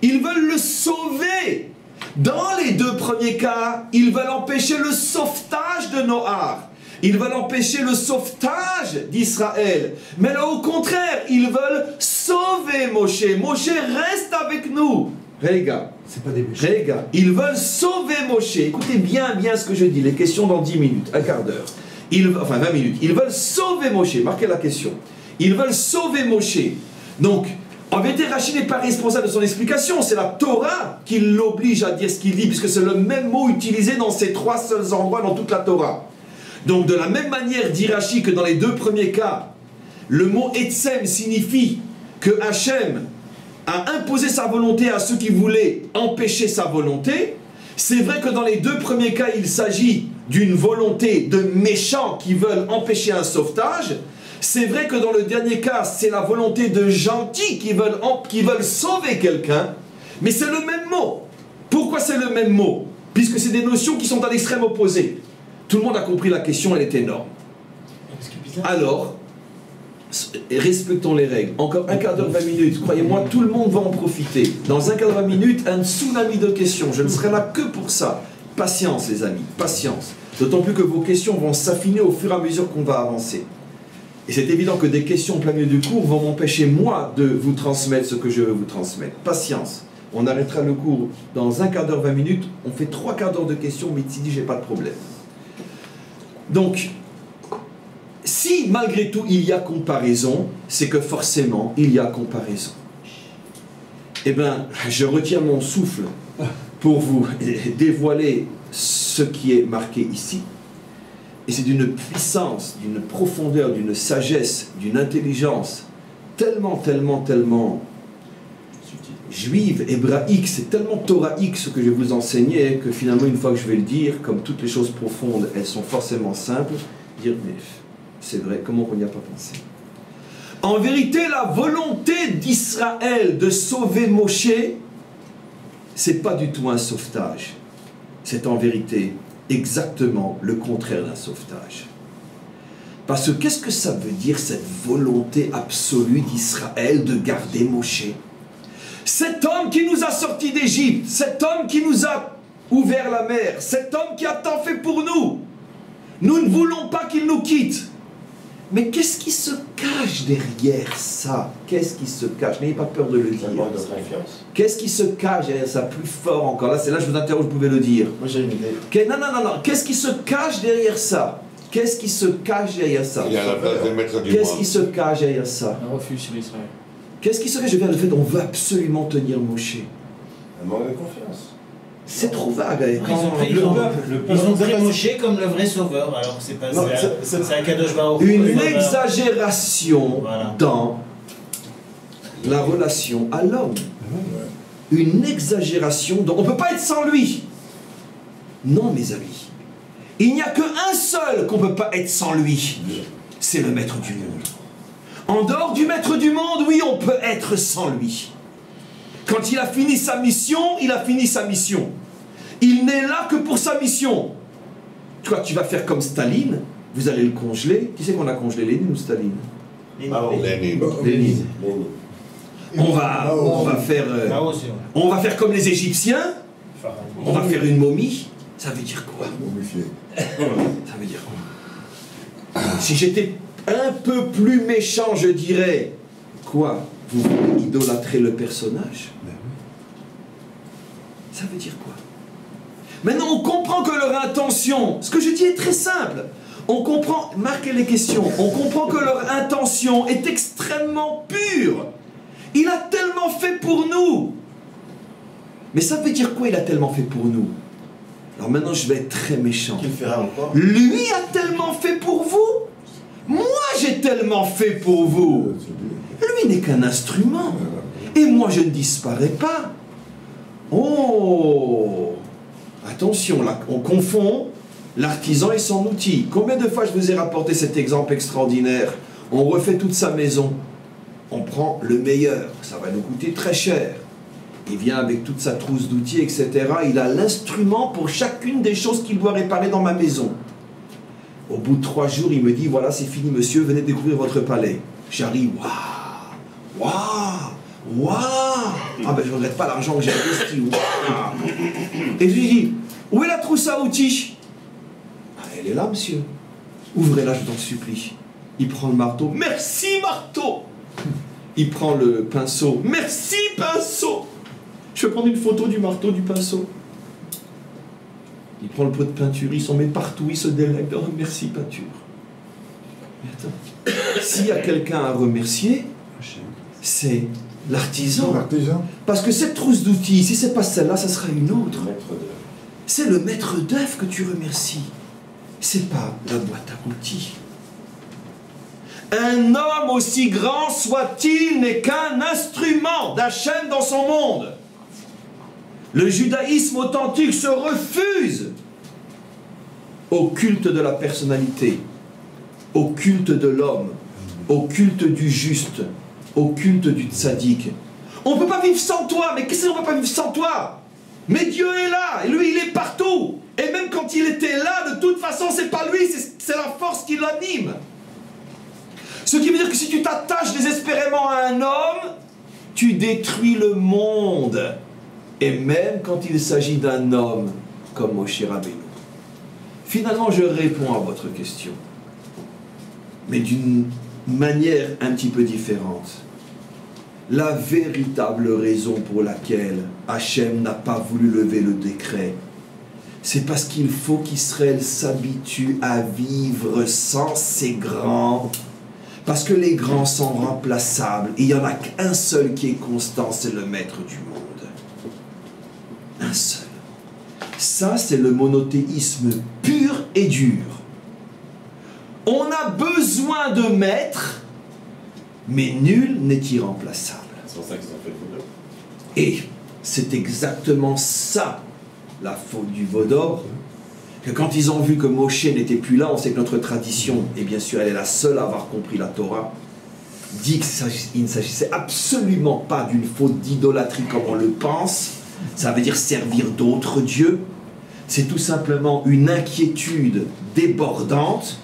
ils veulent le sauver. Dans les deux premiers cas, ils veulent empêcher le sauvetage de Noach. Ils veulent empêcher le sauvetage d'Israël. Mais là, au contraire, ils veulent sauver Moshe. Moshe reste avec nous. Regarde. C'est pas des méchants. Regarde. Ils veulent sauver Moshe. Écoutez bien ce que je dis. Les questions dans 10 minutes, un quart d'heure. Enfin, 20 minutes. Ils veulent sauver Moshe. Marquez la question. Ils veulent sauver Moshe. Donc, en vérité, Rashi n'est pas responsable de son explication. C'est la Torah qui l'oblige à dire ce qu'il dit, puisque c'est le même mot utilisé dans ces trois seuls endroits dans toute la Torah. Donc, de la même manière, dit Rashi que dans les deux premiers cas, le mot Etsem signifie que Hachem a imposé sa volonté à ceux qui voulaient empêcher sa volonté. C'est vrai que dans les deux premiers cas, il s'agit d'une volonté de méchants qui veulent empêcher un sauvetage. C'est vrai que dans le dernier cas, c'est la volonté de gentils qui veulent sauver quelqu'un, mais c'est le même mot. Pourquoi c'est le même mot? Puisque c'est des notions qui sont à l'extrême opposé. Tout le monde a compris la question, elle est énorme. Alors, respectons les règles. Encore un quart d'heure, 20 minutes. Croyez-moi, tout le monde va en profiter. Dans un quart d'heure, 20 minutes, un tsunami de questions. Je ne serai là que pour ça. Patience, les amis, patience. D'autant plus que vos questions vont s'affiner au fur et à mesure qu'on va avancer. Et c'est évident que des questions en plein milieu du cours vont m'empêcher, moi, de vous transmettre ce que je veux vous transmettre. Patience. On arrêtera le cours dans un quart d'heure, 20 minutes. On fait 3 quarts d'heure de questions, mais ici, j'ai pas de problème. Donc, si malgré tout il y a comparaison, c'est que forcément il y a comparaison. Eh bien, je retiens mon souffle pour vous dévoiler ce qui est marqué ici. Et c'est d'une puissance, d'une profondeur, d'une sagesse, d'une intelligence tellement juive, hébraïque, c'est tellement thoraïque ce que je vais vous enseigner que finalement, une fois que je vais le dire, comme toutes les choses profondes, elles sont forcément simples, dire mais c'est vrai, comment on n'y a pas pensé? En vérité, la volonté d'Israël de sauver Moshe, c'est pas du tout un sauvetage. C'est en vérité exactement le contraire d'un sauvetage. Parce que qu'est-ce que ça veut dire cette volonté absolue d'Israël de garder Moshe? Cet homme qui nous a sortis d'Égypte, cet homme qui nous a ouvert la mer, cet homme qui a tant fait pour nous, nous ne voulons pas qu'il nous quitte. Mais qu'est-ce qui se cache derrière ça? Qu'est-ce qui se cache? N'ayez pas peur de le dire. Qu'est-ce qui se cache derrière ça? Plus fort encore. Là, c'est là que je vous interroge, vous pouvez le dire. Moi j'ai une idée. Non. Qu'est-ce qui se cache derrière ça? Qu'est-ce qui se cache derrière ça? Il y a la place des maîtres du Qu'est-ce monde. qui se cache derrière ça? Un refus sur Israël. Qu'est-ce qui se cache derrière le fait qu'on veut absolument tenir Moshe? Un manque de confiance. C'est trop vague. Ils ont pris Moshe comme le vrai sauveur, alors c'est pas Non, c'est un Kadosh Baruch Hu, Une le sauveur. exagération Voilà. dans la relation à l'homme. Une exagération dont on ne peut pas être sans lui. Non, mes amis. Il n'y a qu'un seul qu'on ne peut pas être sans lui. C'est le maître du monde. En dehors du maître du monde, oui, on peut être sans lui. Quand il a fini sa mission, il a fini sa mission. Il n'est là que pour sa mission. Toi, tu vas faire comme Staline, vous allez le congeler. Qui c'est qu'on a congelé, Lénine ou Staline? Lénine. Lénine. On va faire comme les Égyptiens. On va faire une momie. Ça veut dire quoi? Ça veut dire quoi? Si j'étais un peu plus méchant, je dirais quoi? Vous voulez idolâtrer le personnage? Ça veut dire quoi? Maintenant, on comprend que leur intention, ce que je dis est très simple. On comprend, marquez les questions, on comprend que leur intention est extrêmement pure. Il a tellement fait pour nous. Mais ça veut dire quoi, il a tellement fait pour nous? Alors maintenant, je vais être très méchant. Qu'il fera encore. Lui a tellement fait pour vous. Moi, j'ai tellement fait pour vous. Lui n'est qu'un instrument. Et moi, je ne disparais pas. Oh! Attention, là, on confond l'artisan et son outil. Combien de fois je vous ai rapporté cet exemple extraordinaire? On refait toute sa maison. On prend le meilleur. Ça va nous coûter très cher. Il vient avec toute sa trousse d'outils, etc. Il a l'instrument pour chacune des choses qu'il doit réparer dans ma maison. Au bout de 3 jours, il me dit, voilà, c'est fini, monsieur, venez découvrir votre palais. J'arrive, waouh! Ah ben, je ne regrette pas l'argent que j'ai investi, waouh! Et je lui dis, où est la trousse à outils? Ah, elle est là, monsieur. Ouvrez-la, je t'en supplie. Il prend le marteau. Merci, marteau! Il prend le pinceau. Merci, pinceau! Je vais prendre une photo du marteau, du pinceau. Il prend le pot de peinture, il s'en met partout, il se délecte. Oh, merci, peinture. Mais attends, s'il y a quelqu'un à remercier, c'est l'artisan. Parce que cette trousse d'outils, si c'est pas celle-là, ça sera une autre. C'est le maître d'œuvre que tu remercies. C'est pas la boîte à outils. Un homme aussi grand soit-il n'est qu'un instrument d'Hachem dans son monde. Le judaïsme authentique se refuse au culte de la personnalité, au culte de l'homme, au culte du juste, au culte du tzaddik. On ne peut pas vivre sans toi, mais qu'est-ce qu'on ne peut pas vivre sans toi? Mais Dieu est là, et lui il est partout. Et même quand il était là, de toute façon c'est pas lui, c'est la force qui l'anime. Ce qui veut dire que si tu t'attaches désespérément à un homme, tu détruis le monde. Et même quand il s'agit d'un homme comme Moshe Rabbeinu. Finalement, je réponds à votre question. Mais d'une manière un petit peu différente. La véritable raison pour laquelle Hachem n'a pas voulu lever le décret, c'est parce qu'il faut qu'Israël s'habitue à vivre sans ces grands. Parce que les grands sont remplaçables. Et il n'y en a qu'un seul qui est constant, c'est le maître du monde. Un seul. Ça, c'est le monothéisme pur et dur. On a besoin de maîtres mais nul n'est irremplaçable. C'est pour ça qu'ils ont fait le photo. Et c'est exactement ça, la faute du veau d'or, que quand ils ont vu que Moshe n'était plus là, on sait que notre tradition, et bien sûr elle est la seule à avoir compris la Torah, dit qu'il ne s'agissait absolument pas d'une faute d'idolâtrie comme on le pense, ça veut dire servir d'autres dieux, c'est tout simplement une inquiétude débordante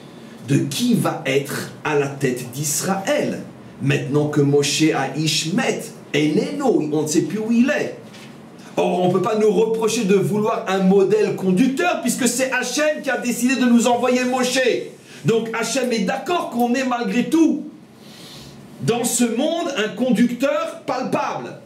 de qui va être à la tête d'Israël. Maintenant que Moshe a Ishmet, et Néno, on ne sait plus où il est. Or, on ne peut pas nous reprocher de vouloir un modèle conducteur, puisque c'est Hachem qui a décidé de nous envoyer Moshe. Donc Hachem est d'accord qu'on ait malgré tout, dans ce monde, un conducteur palpable.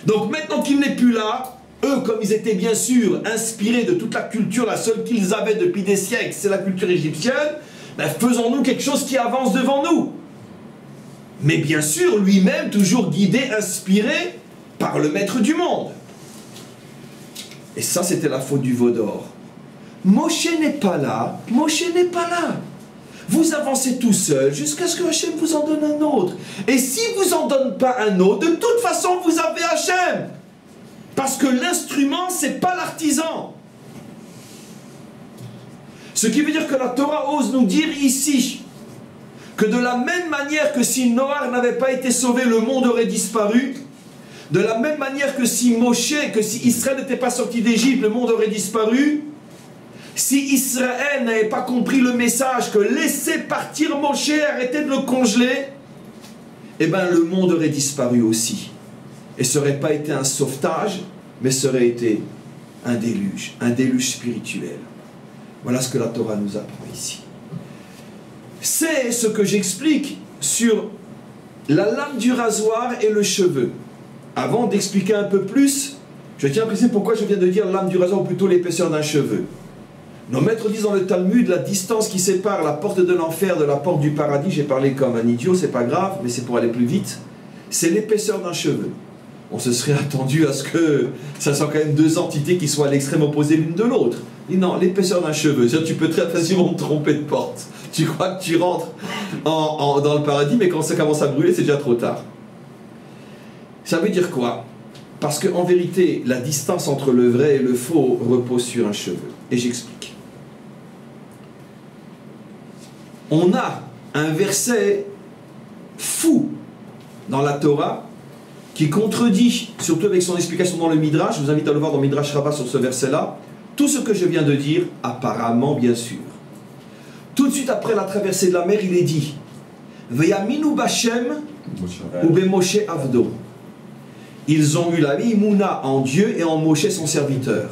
Donc maintenant qu'il n'est plus là, eux, comme ils étaient bien sûr inspirés de toute la culture, la seule qu'ils avaient depuis des siècles, c'est la culture égyptienne, ben faisons-nous quelque chose qui avance devant nous. Mais bien sûr, lui-même, toujours guidé, inspiré par le maître du monde. Et ça, c'était la faute du veau d'or. Moshe n'est pas là, Moshe n'est pas là. Vous avancez tout seul jusqu'à ce que Hachem vous en donne un autre. Et si vous en donne pas un autre, de toute façon, vous avez Hachem. Parce que l'instrument, c'est pas l'artisan. Ce qui veut dire que la Torah ose nous dire ici que de la même manière que si Noach n'avait pas été sauvé, le monde aurait disparu. De la même manière que si Moshe, que si Israël n'était pas sorti d'Égypte, le monde aurait disparu. Si Israël n'avait pas compris le message que laissez partir Moshe, arrêtez de le congeler, eh bien le monde aurait disparu aussi. Et ça n'aurait pas été un sauvetage, mais ça aurait été un déluge spirituel. Voilà ce que la Torah nous apprend ici. C'est ce que j'explique sur la lame du rasoir et le cheveu. Avant d'expliquer un peu plus, je tiens à préciser pourquoi je viens de dire lame du rasoir ou plutôt l'épaisseur d'un cheveu. Nos maîtres disent dans le Talmud, la distance qui sépare la porte de l'enfer de la porte du paradis, j'ai parlé comme un idiot, c'est pas grave, mais c'est pour aller plus vite, c'est l'épaisseur d'un cheveu. On se serait attendu à ce que ça soit quand même deux entités qui soient à l'extrême opposé l'une de l'autre. Et non, l'épaisseur d'un cheveu, c'est-à-dire tu peux très facilement te tromper de porte. Tu crois que tu rentres dans le paradis, mais quand ça commence à brûler, c'est déjà trop tard. Ça veut dire quoi? Parce qu'en vérité, la distance entre le vrai et le faux repose sur un cheveu. Et j'explique. On a un verset fou dans la Torah qui contredit, surtout avec son explication dans le Midrash, je vous invite à le voir dans Midrash Rabbah sur ce verset-là, tout ce que je viens de dire, apparemment bien sûr. Tout de suite après la traversée de la mer, il est dit Veyaminu Bashem ou Bemoshe Avdo. Ils ont eu la Imuna en Dieu et en Moshe son serviteur.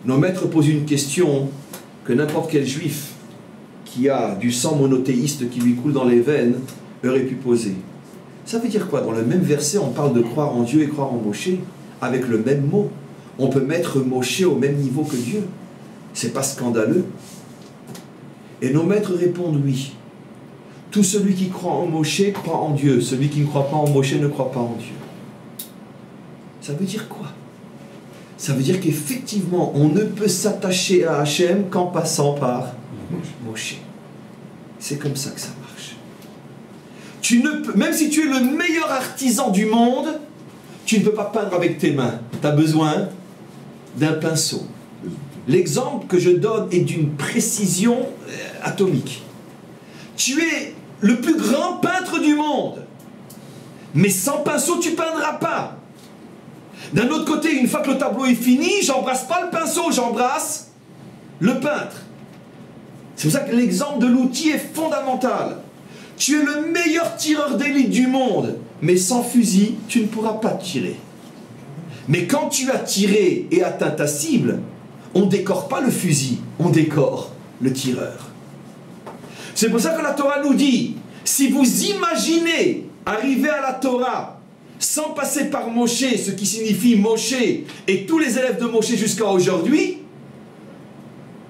Nos maîtres posent une question que n'importe quel juif qui a du sang monothéiste qui lui coule dans les veines aurait pu poser. Ça veut dire quoi? Dans le même verset, on parle de croire en Dieu et croire en Moshe avec le même mot. On peut mettre Moshe au même niveau que Dieu. C'est pas scandaleux. Et nos maîtres répondent oui. Tout celui qui croit en Moshe croit en Dieu. Celui qui ne croit pas en Moshe ne croit pas en Dieu. Ça veut dire quoi? Ça veut dire qu'effectivement, on ne peut s'attacher à Hachem qu'en passant par Moshe. C'est comme ça que ça marche. Tu ne peux, même si tu es le meilleur artisan du monde, tu ne peux pas peindre avec tes mains. Tu as besoin d'un pinceau. L'exemple que je donne est d'une précision atomique. Tu es le plus grand peintre du monde, mais sans pinceau, tu ne peindras pas. D'un autre côté, une fois que le tableau est fini, j'embrasse pas le pinceau, j'embrasse le peintre. C'est pour ça que l'exemple de l'outil est fondamental. Tu es le meilleur tireur d'élite du monde, mais sans fusil, tu ne pourras pas tirer. Mais quand tu as tiré et atteint ta cible, on ne décore pas le fusil, on décore le tireur. C'est pour ça que la Torah nous dit, si vous imaginez arriver à la Torah sans passer par Moshe, ce qui signifie Moshe et tous les élèves de Moshe jusqu'à aujourd'hui,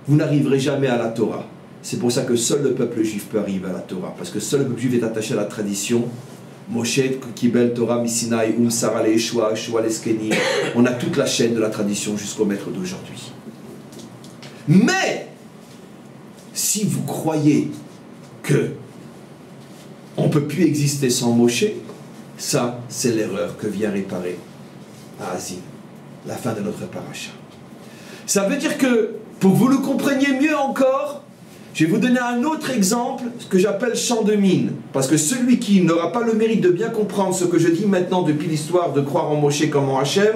vous n'arriverez jamais à la Torah. C'est pour ça que seul le peuple juif peut arriver à la Torah, parce que seul le peuple juif est attaché à la tradition. Moshe, Kibel, Torah, Misinaï, Sarah, Yeshua, Yeshua, Leskeni. On a toute la chaîne de la tradition jusqu'au maître d'aujourd'hui. Mais, si vous croyez que on ne peut plus exister sans Moshe, ça, c'est l'erreur que vient réparer Azim, la fin de notre paracha. Ça veut dire que, pour que vous le compreniez mieux encore, je vais vous donner un autre exemple, ce que j'appelle champ de mine. Parce que celui qui n'aura pas le mérite de bien comprendre ce que je dis maintenant depuis l'histoire de croire en Moshe comme en Hachem,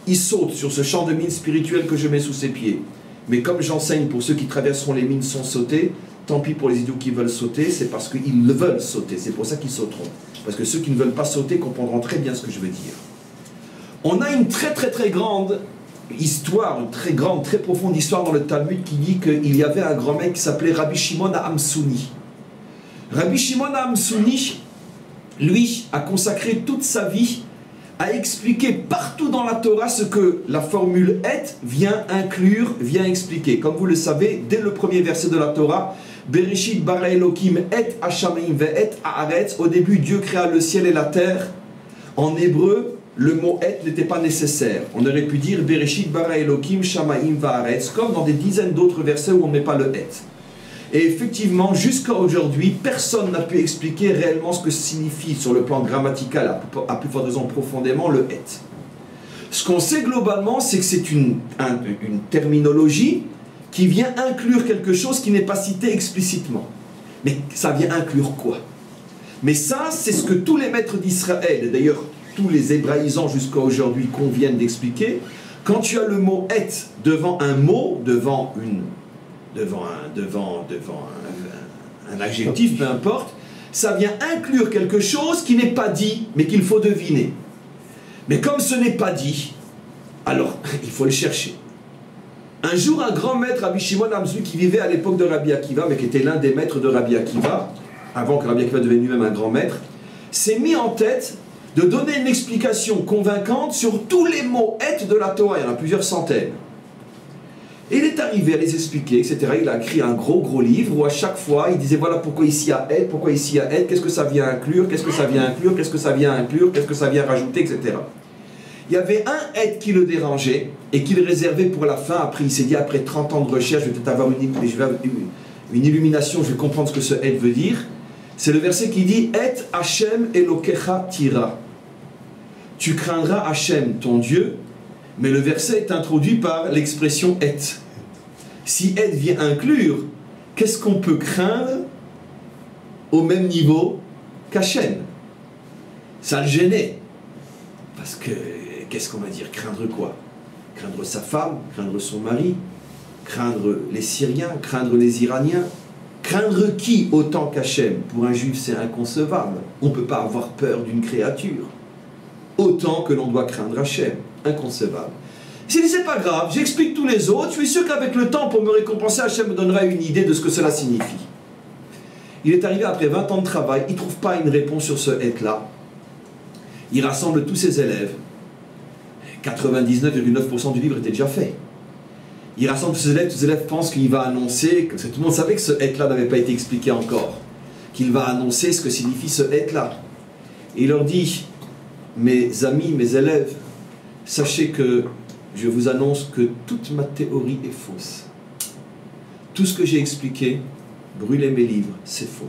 il saute sur ce champ de mine spirituel que je mets sous ses pieds. Mais comme j'enseigne pour ceux qui traverseront les mines sans sauter, tant pis pour les idiots qui veulent sauter, c'est parce qu'ils veulent sauter, c'est pour ça qu'ils sauteront. Parce que ceux qui ne veulent pas sauter comprendront très bien ce que je veux dire. On a une très grande histoire, une très grande, très profonde histoire dans le Talmud qui dit qu'il y avait un grand mec qui s'appelait Rabbi Shimon Hamsouni. Rabbi Shimon Hamsouni, lui, a consacré toute sa vie à expliquer partout dans la Torah ce que la formule « et » vient inclure, vient expliquer. Comme vous le savez, dès le premier verset de la Torah, « Bereshit bara Elokim et hashamayim ve'et haaretz » au début, Dieu créa le ciel et la terre. En hébreu, le mot « et » n'était pas nécessaire. On aurait pu dire « Bereshit bara Elokim shamayim va'aretz » comme dans des dizaines d'autres versets où on ne met pas le « et ». Et effectivement, jusqu'à aujourd'hui, personne n'a pu expliquer réellement ce que signifie sur le plan grammatical, à plus forte raison profondément, le « et ». Ce qu'on sait globalement, c'est que c'est une terminologie qui vient inclure quelque chose qui n'est pas cité explicitement. Mais ça vient inclure quoi? Mais ça, c'est ce que tous les maîtres d'Israël, et d'ailleurs tous les hébraïsants jusqu'à aujourd'hui conviennent d'expliquer. Quand tu as le mot « et » devant un mot, devant un adjectif, peu importe, ça vient inclure quelque chose qui n'est pas dit, mais qu'il faut deviner. Mais comme ce n'est pas dit, alors il faut le chercher. Un jour, un grand maître, Rabbi Shimon Hamsouni, qui vivait à l'époque de Rabbi Akiva, mais qui était l'un des maîtres de Rabbi Akiva, avant que Rabbi Akiva devienne lui-même un grand maître, s'est mis en tête de donner une explication convaincante sur tous les mots « et » de la Torah. Il y en a plusieurs centaines. Et il est arrivé à les expliquer, etc. Il a écrit un gros livre où à chaque fois il disait voilà pourquoi ici il y a et, pourquoi ici il y a et, qu'est-ce que ça vient inclure, qu'est-ce que ça vient inclure, qu'est-ce que ça vient inclure, qu'est-ce que ça vient rajouter, etc. Il y avait un et qui le dérangeait et qu'il réservait pour la fin. Après, il s'est dit après 30 ans de recherche, je vais peut-être avoir une illumination, je vais comprendre ce que ce et veut dire. C'est le verset qui dit et Hashem Elokecha tira. Tu craindras Hashem, ton Dieu. Mais le verset est introduit par l'expression « et ». Si « et » vient inclure, qu'est-ce qu'on peut craindre au même niveau qu'Hachem? Ça le gênait. Parce que, qu'est-ce qu'on va dire? Craindre quoi? Craindre sa femme, craindre son mari, craindre les Syriens, craindre les Iraniens. Craindre qui autant qu'Hachem? Pour un juif, c'est inconcevable. On ne peut pas avoir peur d'une créature. Autant que l'on doit craindre Hachem. Inconcevable. S'il dit c'est pas grave, j'explique tous les autres, je suis sûr qu'avec le temps, pour me récompenser, Hachem me donnera une idée de ce que cela signifie. Il est arrivé après 20 ans de travail, il ne trouve pas une réponse sur ce être-là. Il rassemble tous ses élèves. 99,9% du livre était déjà fait. Il rassemble tous ses élèves pensent qu'il va annoncer, parce que tout le monde savait que ce être-là n'avait pas été expliqué encore, qu'il va annoncer ce que signifie ce être-là. Et il leur dit, mes amis, mes élèves, sachez que je vous annonce que toute ma théorie est fausse. Tout ce que j'ai expliqué, brûlez mes livres, c'est faux.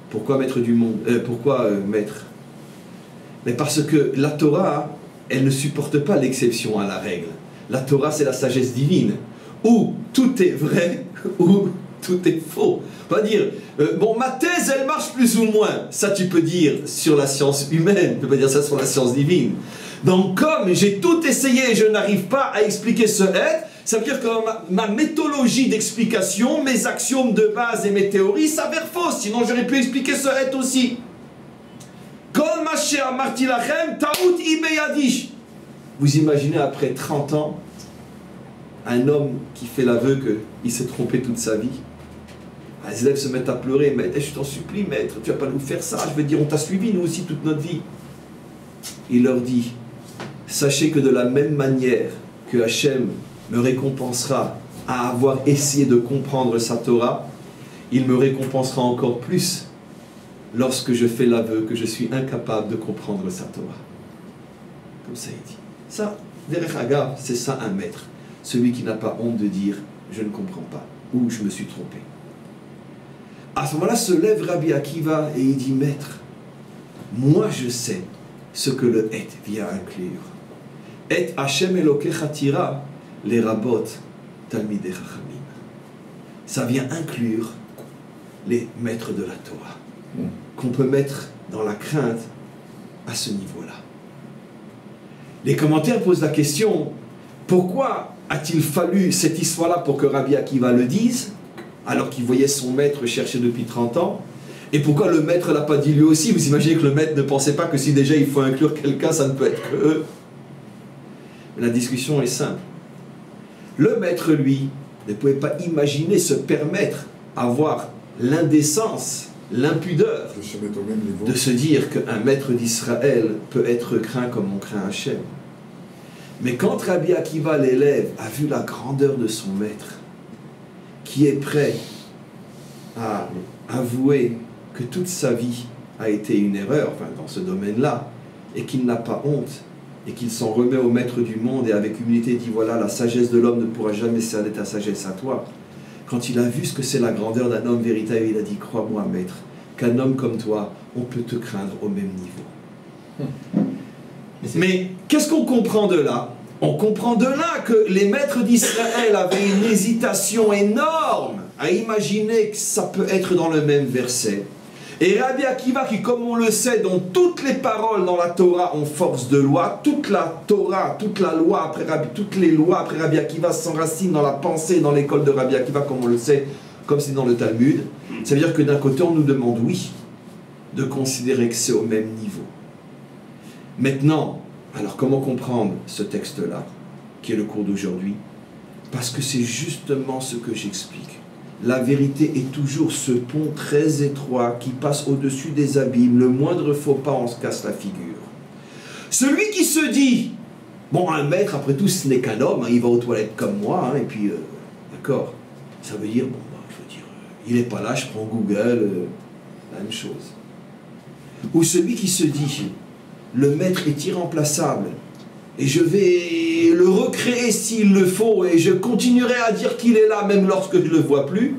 Pourquoi maître du monde? Pourquoi maître? Mais parce que la Torah, elle ne supporte pas l'exception à la règle. La Torah, c'est la sagesse divine. Ou tout est vrai, ou tout est faux. On va dire, bon, ma thèse, elle marche plus ou moins. Ça, tu peux dire sur la science humaine, tu peux pas dire ça sur la science divine. Donc, comme j'ai tout essayé et je n'arrive pas à expliquer ce être, ça veut dire que ma méthodologie d'explication, mes axiomes de base et mes théories s'avèrent fausses. Sinon, j'aurais pu expliquer ce être aussi. Kol ma she'amarti lachem ta'ut ibeyadi. Vous imaginez, après 30 ans, un homme qui fait l'aveu qu'il s'est trompé toute sa vie. Les élèves se mettent à pleurer. Maître, je t'en supplie, maître, tu vas pas nous faire ça. Je veux dire, on t'a suivi, nous aussi, toute notre vie. Il leur dit, sachez que de la même manière que Hachem me récompensera à avoir essayé de comprendre sa Torah, il me récompensera encore plus lorsque je fais l'aveu que je suis incapable de comprendre sa Torah. Comme ça il dit. Ça, derech agav, c'est ça un maître. Celui qui n'a pas honte de dire, je ne comprends pas, ou je me suis trompé. À ce moment-là se lève Rabbi Akiva et il dit, Maître, moi je sais ce que le et vient inclure. Et Hashem Elokecha tira les rabot talmidei chachamim. Ça vient inclure les maîtres de la Torah, qu'on peut mettre dans la crainte à ce niveau-là. Les commentaires posent la question, pourquoi a-t-il fallu cette histoire-là pour que Rabbi Akiva le dise, alors qu'il voyait son maître chercher depuis 30 ans? Et pourquoi le maître ne l'a pas dit lui aussi? Vous imaginez que le maître ne pensait pas que si déjà il faut inclure quelqu'un, ça ne peut être que eux. Mais la discussion est simple. Le maître, lui, ne pouvait pas imaginer, se permettre, avoir l'indécence, l'impudeur de se dire qu'un maître d'Israël peut être craint comme on craint Hachem. Mais quand Rabbi Akiva, l'élève, a vu la grandeur de son maître, qui est prêt à avouer que toute sa vie a été une erreur, enfin dans ce domaine-là, et qu'il n'a pas honte, et qu'il s'en remet au maître du monde, et avec humilité dit, voilà, la sagesse de l'homme ne pourra jamais cerner ta sagesse à toi. Quand il a vu ce que c'est la grandeur d'un homme véritable, il a dit, crois-moi maître, qu'un homme comme toi, on peut te craindre au même niveau. Mais qu'est-ce qu'on comprend de là? On comprend de là que les maîtres d'Israël avaient une hésitation énorme à imaginer que ça peut être dans le même verset. Et Rabbi Akiva, qui, comme on le sait, dont toutes les paroles dans la Torah ont force de loi, toute la Torah, toute la loi après toutes les lois après Rabbi Akiva s'enracinent dans la pensée, dans l'école de Rabbi Akiva, comme on le sait, comme c'est dans le Talmud. Ça veut dire que d'un côté, on nous demande, oui, de considérer que c'est au même niveau. Maintenant, alors comment comprendre ce texte-là, qui est le cours d'aujourd'hui? Parce que c'est justement ce que j'explique. La vérité est toujours ce pont très étroit qui passe au-dessus des abîmes. Le moindre faux pas, on se casse la figure. Celui qui se dit, bon, un maître, après tout, ce n'est qu'un homme, hein, il va aux toilettes comme moi, hein, et puis, d'accord, ça veut dire, bon, bah, je veux dire, il n'est pas là, je prends Google, la même chose. Ou celui qui se dit, le maître est irremplaçable, et je vais le recréer s'il le faut, et je continuerai à dire qu'il est là même lorsque je ne le vois plus,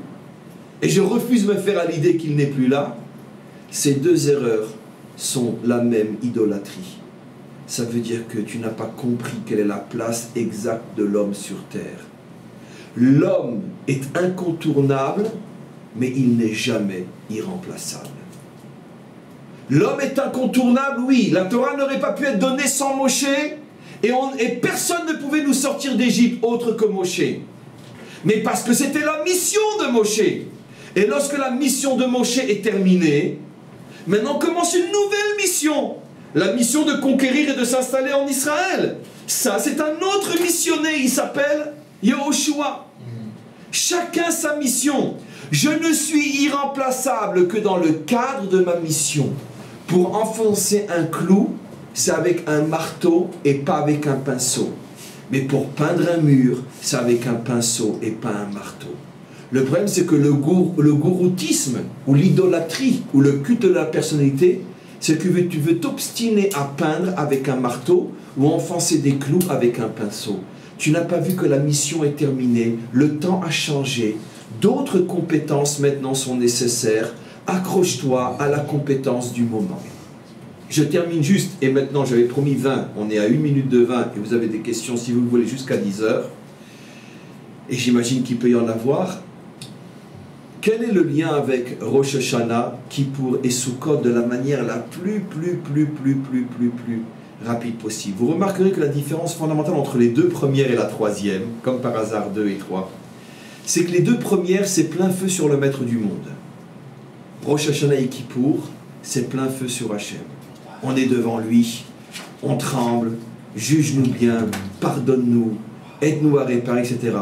et je refuse de me faire à l'idée qu'il n'est plus là. Ces deux erreurs sont la même idolâtrie. Ça veut dire que tu n'as pas compris quelle est la place exacte de l'homme sur terre. L'homme est incontournable, mais il n'est jamais irremplaçable. L'homme est incontournable, oui. La Torah n'aurait pas pu être donnée sans Moshe, et personne ne pouvait nous sortir d'Égypte autre que Moshe. Mais parce que c'était la mission de Moshe. Et lorsque la mission de Moshe est terminée, maintenant commence une nouvelle mission. La mission de conquérir et de s'installer en Israël. Ça, c'est un autre missionnaire, il s'appelle Yehoshua. Chacun sa mission. Je ne suis irremplaçable que dans le cadre de ma mission. Pour enfoncer un clou, c'est avec un marteau et pas avec un pinceau. Mais pour peindre un mur, c'est avec un pinceau et pas un marteau. Le problème, c'est que le gouroutisme, ou l'idolâtrie, ou le culte de la personnalité, c'est que tu veux t'obstiner à peindre avec un marteau ou enfoncer des clous avec un pinceau. Tu n'as pas vu que la mission est terminée, le temps a changé, d'autres compétences maintenant sont nécessaires. Accroche-toi à la compétence du moment. Je termine juste, et maintenant j'avais promis 20, on est à 1 minute de 20, et vous avez des questions si vous le voulez jusqu'à 10 heures, et j'imagine qu'il peut y en avoir. Quel est le lien avec Rosh Hashanah, Kippour et Sukkot de la manière la plus rapide possible? Vous remarquerez que la différence fondamentale entre les deux premières et la troisième, comme par hasard 2 et 3, c'est que les deux premières, c'est plein feu sur le maître du monde. Rosh Hashanah et Kippour, c'est plein feu sur Hachem. On est devant lui, on tremble, juge-nous bien, pardonne-nous, aide-nous à réparer, etc.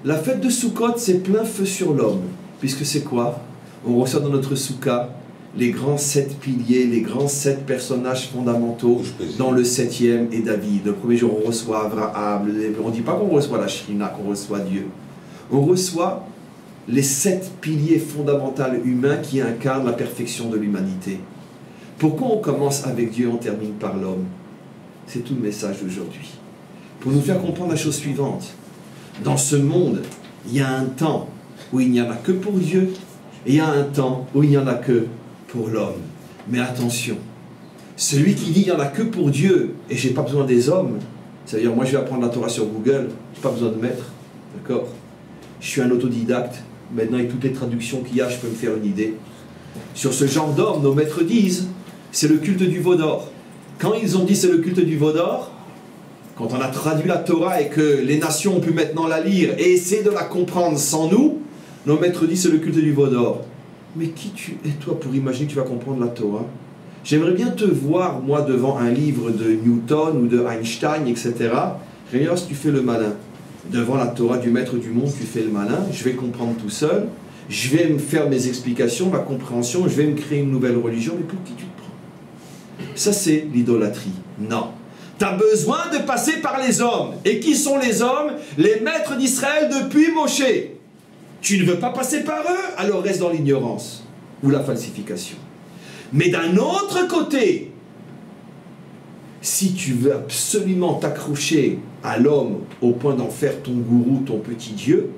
La fête de Sukkot, c'est plein feu sur l'homme, puisque c'est quoi? On reçoit dans notre soukha les grands 7 piliers, les grands 7 personnages fondamentaux dans le 7e et David. Le premier jour, on reçoit Abraham, on ne dit pas qu'on reçoit la Shrina, qu'on reçoit Dieu. On reçoit les 7 piliers fondamentaux humains qui incarnent la perfection de l'humanité. Pourquoi on commence avec Dieu et on termine par l'homme? C'est tout le message d'aujourd'hui. Pour nous faire comprendre la chose suivante. Dans ce monde, il y a un temps où il n'y en a que pour Dieu Et il y a un temps où il n'y en a que pour l'homme. Mais attention, celui qui dit il n'y en a que pour Dieu et j'ai pas besoin des hommes, c'est-à-dire moi je vais apprendre la Torah sur Google, je n'ai pas besoin de maître, d'accord? Je suis un autodidacte, maintenant avec toutes les traductions qu'il y a, je peux me faire une idée. Sur ce genre d'homme, nos maîtres disent, c'est le culte du veau d'or. Quand ils ont dit c'est le culte du veau d'or, quand on a traduit la Torah et que les nations ont pu maintenant la lire et essayer de la comprendre sans nous, nos maîtres disent c'est le culte du veau d'or. Mais qui tu es toi pour imaginer que tu vas comprendre la Torah? J'aimerais bien te voir, moi, devant un livre de Newton ou de Einstein, etc. Regarde si tu fais le malin. Devant la Torah du maître du monde, tu fais le malin, je vais comprendre tout seul, je vais me faire mes explications, ma compréhension, je vais me créer une nouvelle religion, mais pour qui tu te prends? Ça, c'est l'idolâtrie. Non. Tu as besoin de passer par les hommes. Et qui sont les hommes? Les maîtres d'Israël depuis Moshe. Tu ne veux pas passer par eux? Alors reste dans l'ignorance ou la falsification. Mais d'un autre côté, si tu veux absolument t'accrocher à l'homme au point d'en faire ton gourou, ton petit Dieu,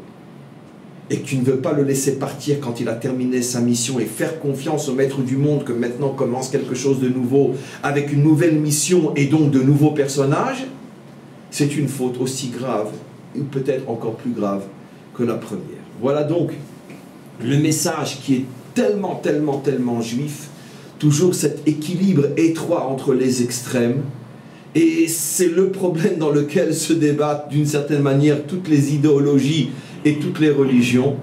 et que tu ne veux pas le laisser partir quand il a terminé sa mission et faire confiance au maître du monde que maintenant commence quelque chose de nouveau avec une nouvelle mission et donc de nouveaux personnages, c'est une faute aussi grave, ou peut-être encore plus grave que la première. Voilà donc le message qui est tellement, tellement, tellement juif, toujours cet équilibre étroit entre les extrêmes, et c'est le problème dans lequel se débattent d'une certaine manière toutes les idéologies et toutes les religions,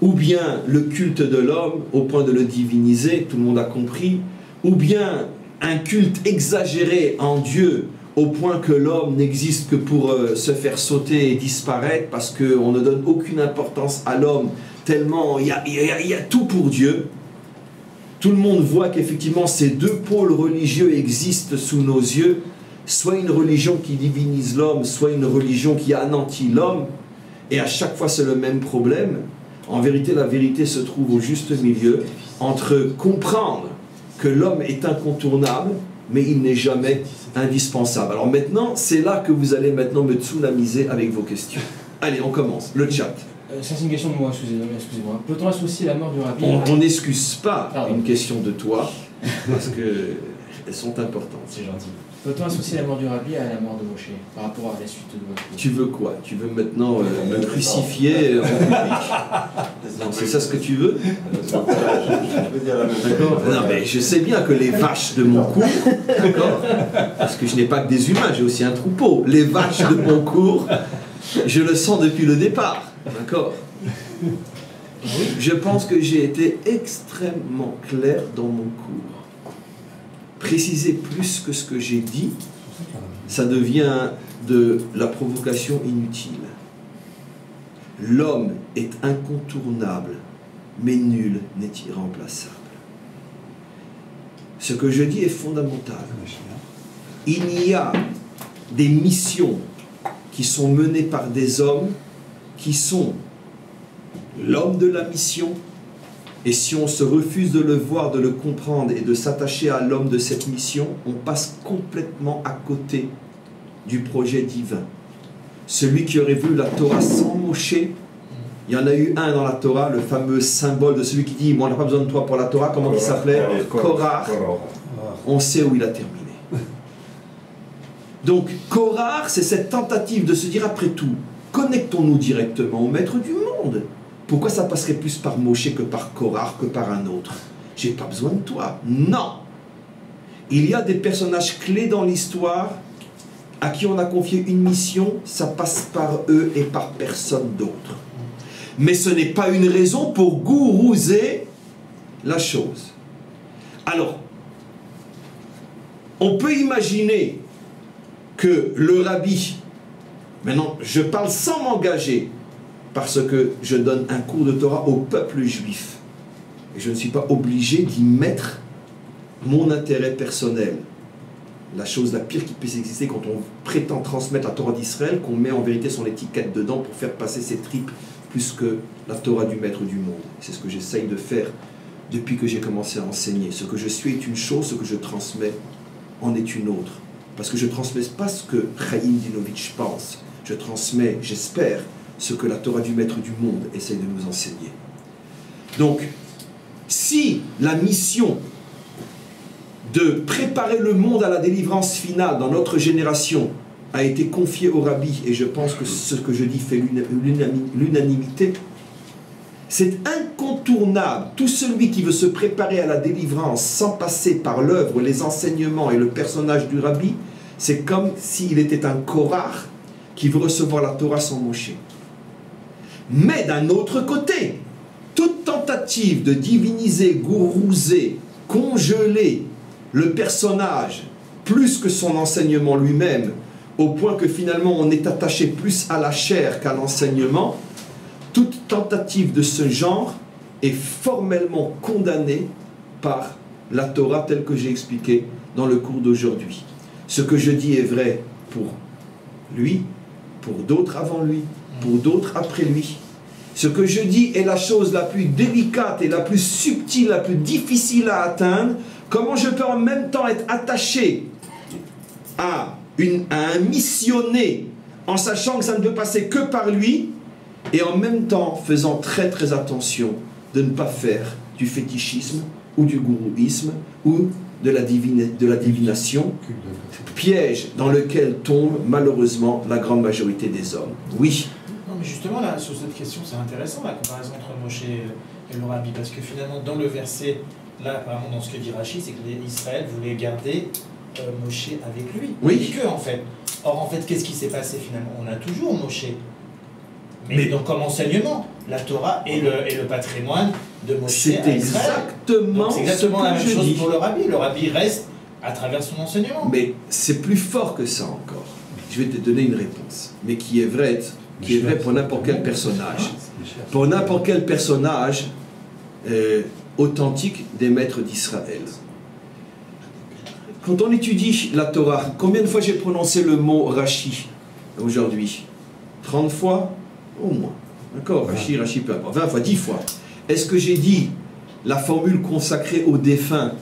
ou bien le culte de l'homme au point de le diviniser, tout le monde a compris, ou bien un culte exagéré en Dieu au point que l'homme n'existe que pour se faire sauter et disparaître parce qu'on ne donne aucune importance à l'homme, tellement il y a tout pour Dieu. Tout le monde voit qu'effectivement ces deux pôles religieux existent sous nos yeux, soit une religion qui divinise l'homme, soit une religion qui anéantit l'homme, et à chaque fois c'est le même problème. En vérité, la vérité se trouve au juste milieu entre comprendre que l'homme est incontournable, mais il n'est jamais indispensable. Alors maintenant, c'est là que vous allez maintenant me tsunamiser avec vos questions. Allez, on commence, le chat. Ça c'est une question de moi, excusez-moi. Peut-on associer la mort du rabbi On n'excuse pas une question de toi, parce qu'elles sont importantes. C'est gentil. Peut-on associer la mort du rabbi à la mort de Moshe par rapport à la suite de votre... Tu veux quoi? Tu veux maintenant me crucifier en public? Non, c'est ça ce que tu veux? D'accord? Non, mais je sais bien que les vaches de mon cours, d'accord? Parce que je n'ai pas que des humains, j'ai aussi un troupeau. Les vaches de mon cours, je le sens depuis le départ, d'accord? Je pense que j'ai été extrêmement clair dans mon cours. Préciser plus que ce que j'ai dit, ça devient de la provocation inutile. L'homme est incontournable, mais nul n'est irremplaçable. Ce que je dis est fondamental. Il y a des missions qui sont menées par des hommes qui sont l'homme de la mission. Et si on se refuse de le voir, de le comprendre et de s'attacher à l'homme de cette mission, on passe complètement à côté du projet divin. Celui qui aurait vu la Torah sans Moshe, il y en a eu un dans la Torah, le fameux symbole de celui qui dit « on n'a pas besoin de toi pour la Torah », comment il s'appelait? Korah. On sait où il a terminé. Donc Korah, c'est cette tentative de se dire après tout, connectons-nous directement au maître du monde. Pourquoi ça passerait plus par Moshe que par Korah, que par un autre? J'ai pas besoin de toi. Non. Il y a des personnages clés dans l'histoire à qui on a confié une mission, ça passe par eux et par personne d'autre. Mais ce n'est pas une raison pour gourouser la chose. Alors, on peut imaginer que le rabbi, maintenant je parle sans m'engager, parce que je donne un cours de Torah au peuple juif. Et je ne suis pas obligé d'y mettre mon intérêt personnel. La chose la pire qui puisse exister quand on prétend transmettre la Torah d'Israël, qu'on met en vérité son étiquette dedans pour faire passer ses tripes plus que la Torah du maître du monde. C'est ce que j'essaye de faire depuis que j'ai commencé à enseigner. Ce que je suis est une chose, ce que je transmets en est une autre. Parce que je ne transmets pas ce que Chaim Dinovitch pense. Je transmets, j'espère, ce que la Torah du maître du monde essaye de nous enseigner. Donc, si la mission de préparer le monde à la délivrance finale dans notre génération a été confiée au rabbi, et je pense que ce que je dis fait l'unanimité, c'est incontournable. Tout celui qui veut se préparer à la délivrance sans passer par l'œuvre, les enseignements et le personnage du rabbi, c'est comme s'il était un Korach qui veut recevoir la Torah sans Moshe. Mais d'un autre côté, toute tentative de diviniser, gourouser, congeler le personnage plus que son enseignement lui-même, au point que finalement on est attaché plus à la chair qu'à l'enseignement, toute tentative de ce genre est formellement condamnée par la Torah telle que j'ai expliqué dans le cours d'aujourd'hui. Ce que je dis est vrai pour lui, pour d'autres avant lui, pour d'autres après lui. Ce que je dis est la chose la plus délicate et la plus subtile, la plus difficile à atteindre. Comment je peux en même temps être attaché à un missionné en sachant que ça ne peut passer que par lui, et en même temps faisant très très attention de ne pas faire du fétichisme ou du gourouisme ou de la divination, piège dans lequel tombe malheureusement la grande majorité des hommes. Oui. Non, mais justement là, sur cette question, c'est intéressant la comparaison entre Moshe et le Rabbi, parce que finalement dans le verset, là apparemment dans ce que dit Rashi, c'est que Israël voulait garder Moshe avec lui. Oui. Que en fait. Or en fait, qu'est-ce qui s'est passé finalement? On a toujours Moshe. Mais donc comme enseignement, la Torah et le patrimoine de Moshe. C'est exactement, la même chose dis. pour le Rabbi. Le Rabbi reste à travers son enseignement. Mais c'est plus fort que ça encore. Je vais te donner une réponse, mais qui est vraie pour n'importe quel personnage. Pour n'importe quel personnage authentique des maîtres d'Israël. Quand on étudie la Torah, combien de fois j'ai prononcé le mot Rashi aujourd'hui? 30 fois au moins. D'accord? Rashi, peu importe. 20 fois, 10 fois. Est-ce que j'ai dit la formule consacrée aux défunts,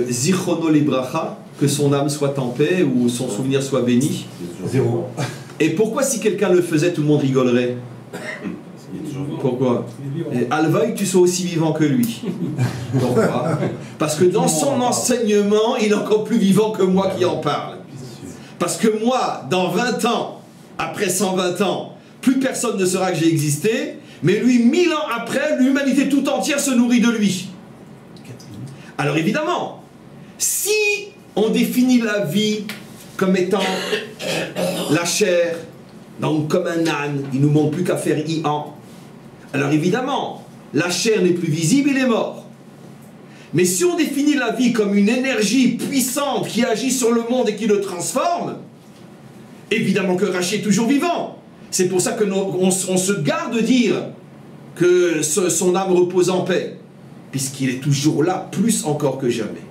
Zichrono Libracha, que son âme soit en paix ou son souvenir soit béni? 0. Et pourquoi si quelqu'un le faisait, tout le monde rigolerait? Pourquoi? Alvaï, que tu sois aussi vivant que lui. Pourquoi? Parce que dans son enseignement, il est encore plus vivant que moi qui en parle. Parce que moi, dans 20 ans, après 120 ans, plus personne ne saura que j'ai existé, mais lui, 1000 ans après, l'humanité tout entière se nourrit de lui. Alors évidemment, si on définit la vie comme étant la chair, donc comme un âne, il ne nous manque plus qu'à faire i-an. Alors évidemment, la chair n'est plus visible, il est mort. Mais si on définit la vie comme une énergie puissante qui agit sur le monde et qui le transforme, évidemment que Rashi est toujours vivant. C'est pour ça que on se garde de dire que son âme repose en paix, puisqu'il est toujours là, plus encore que jamais.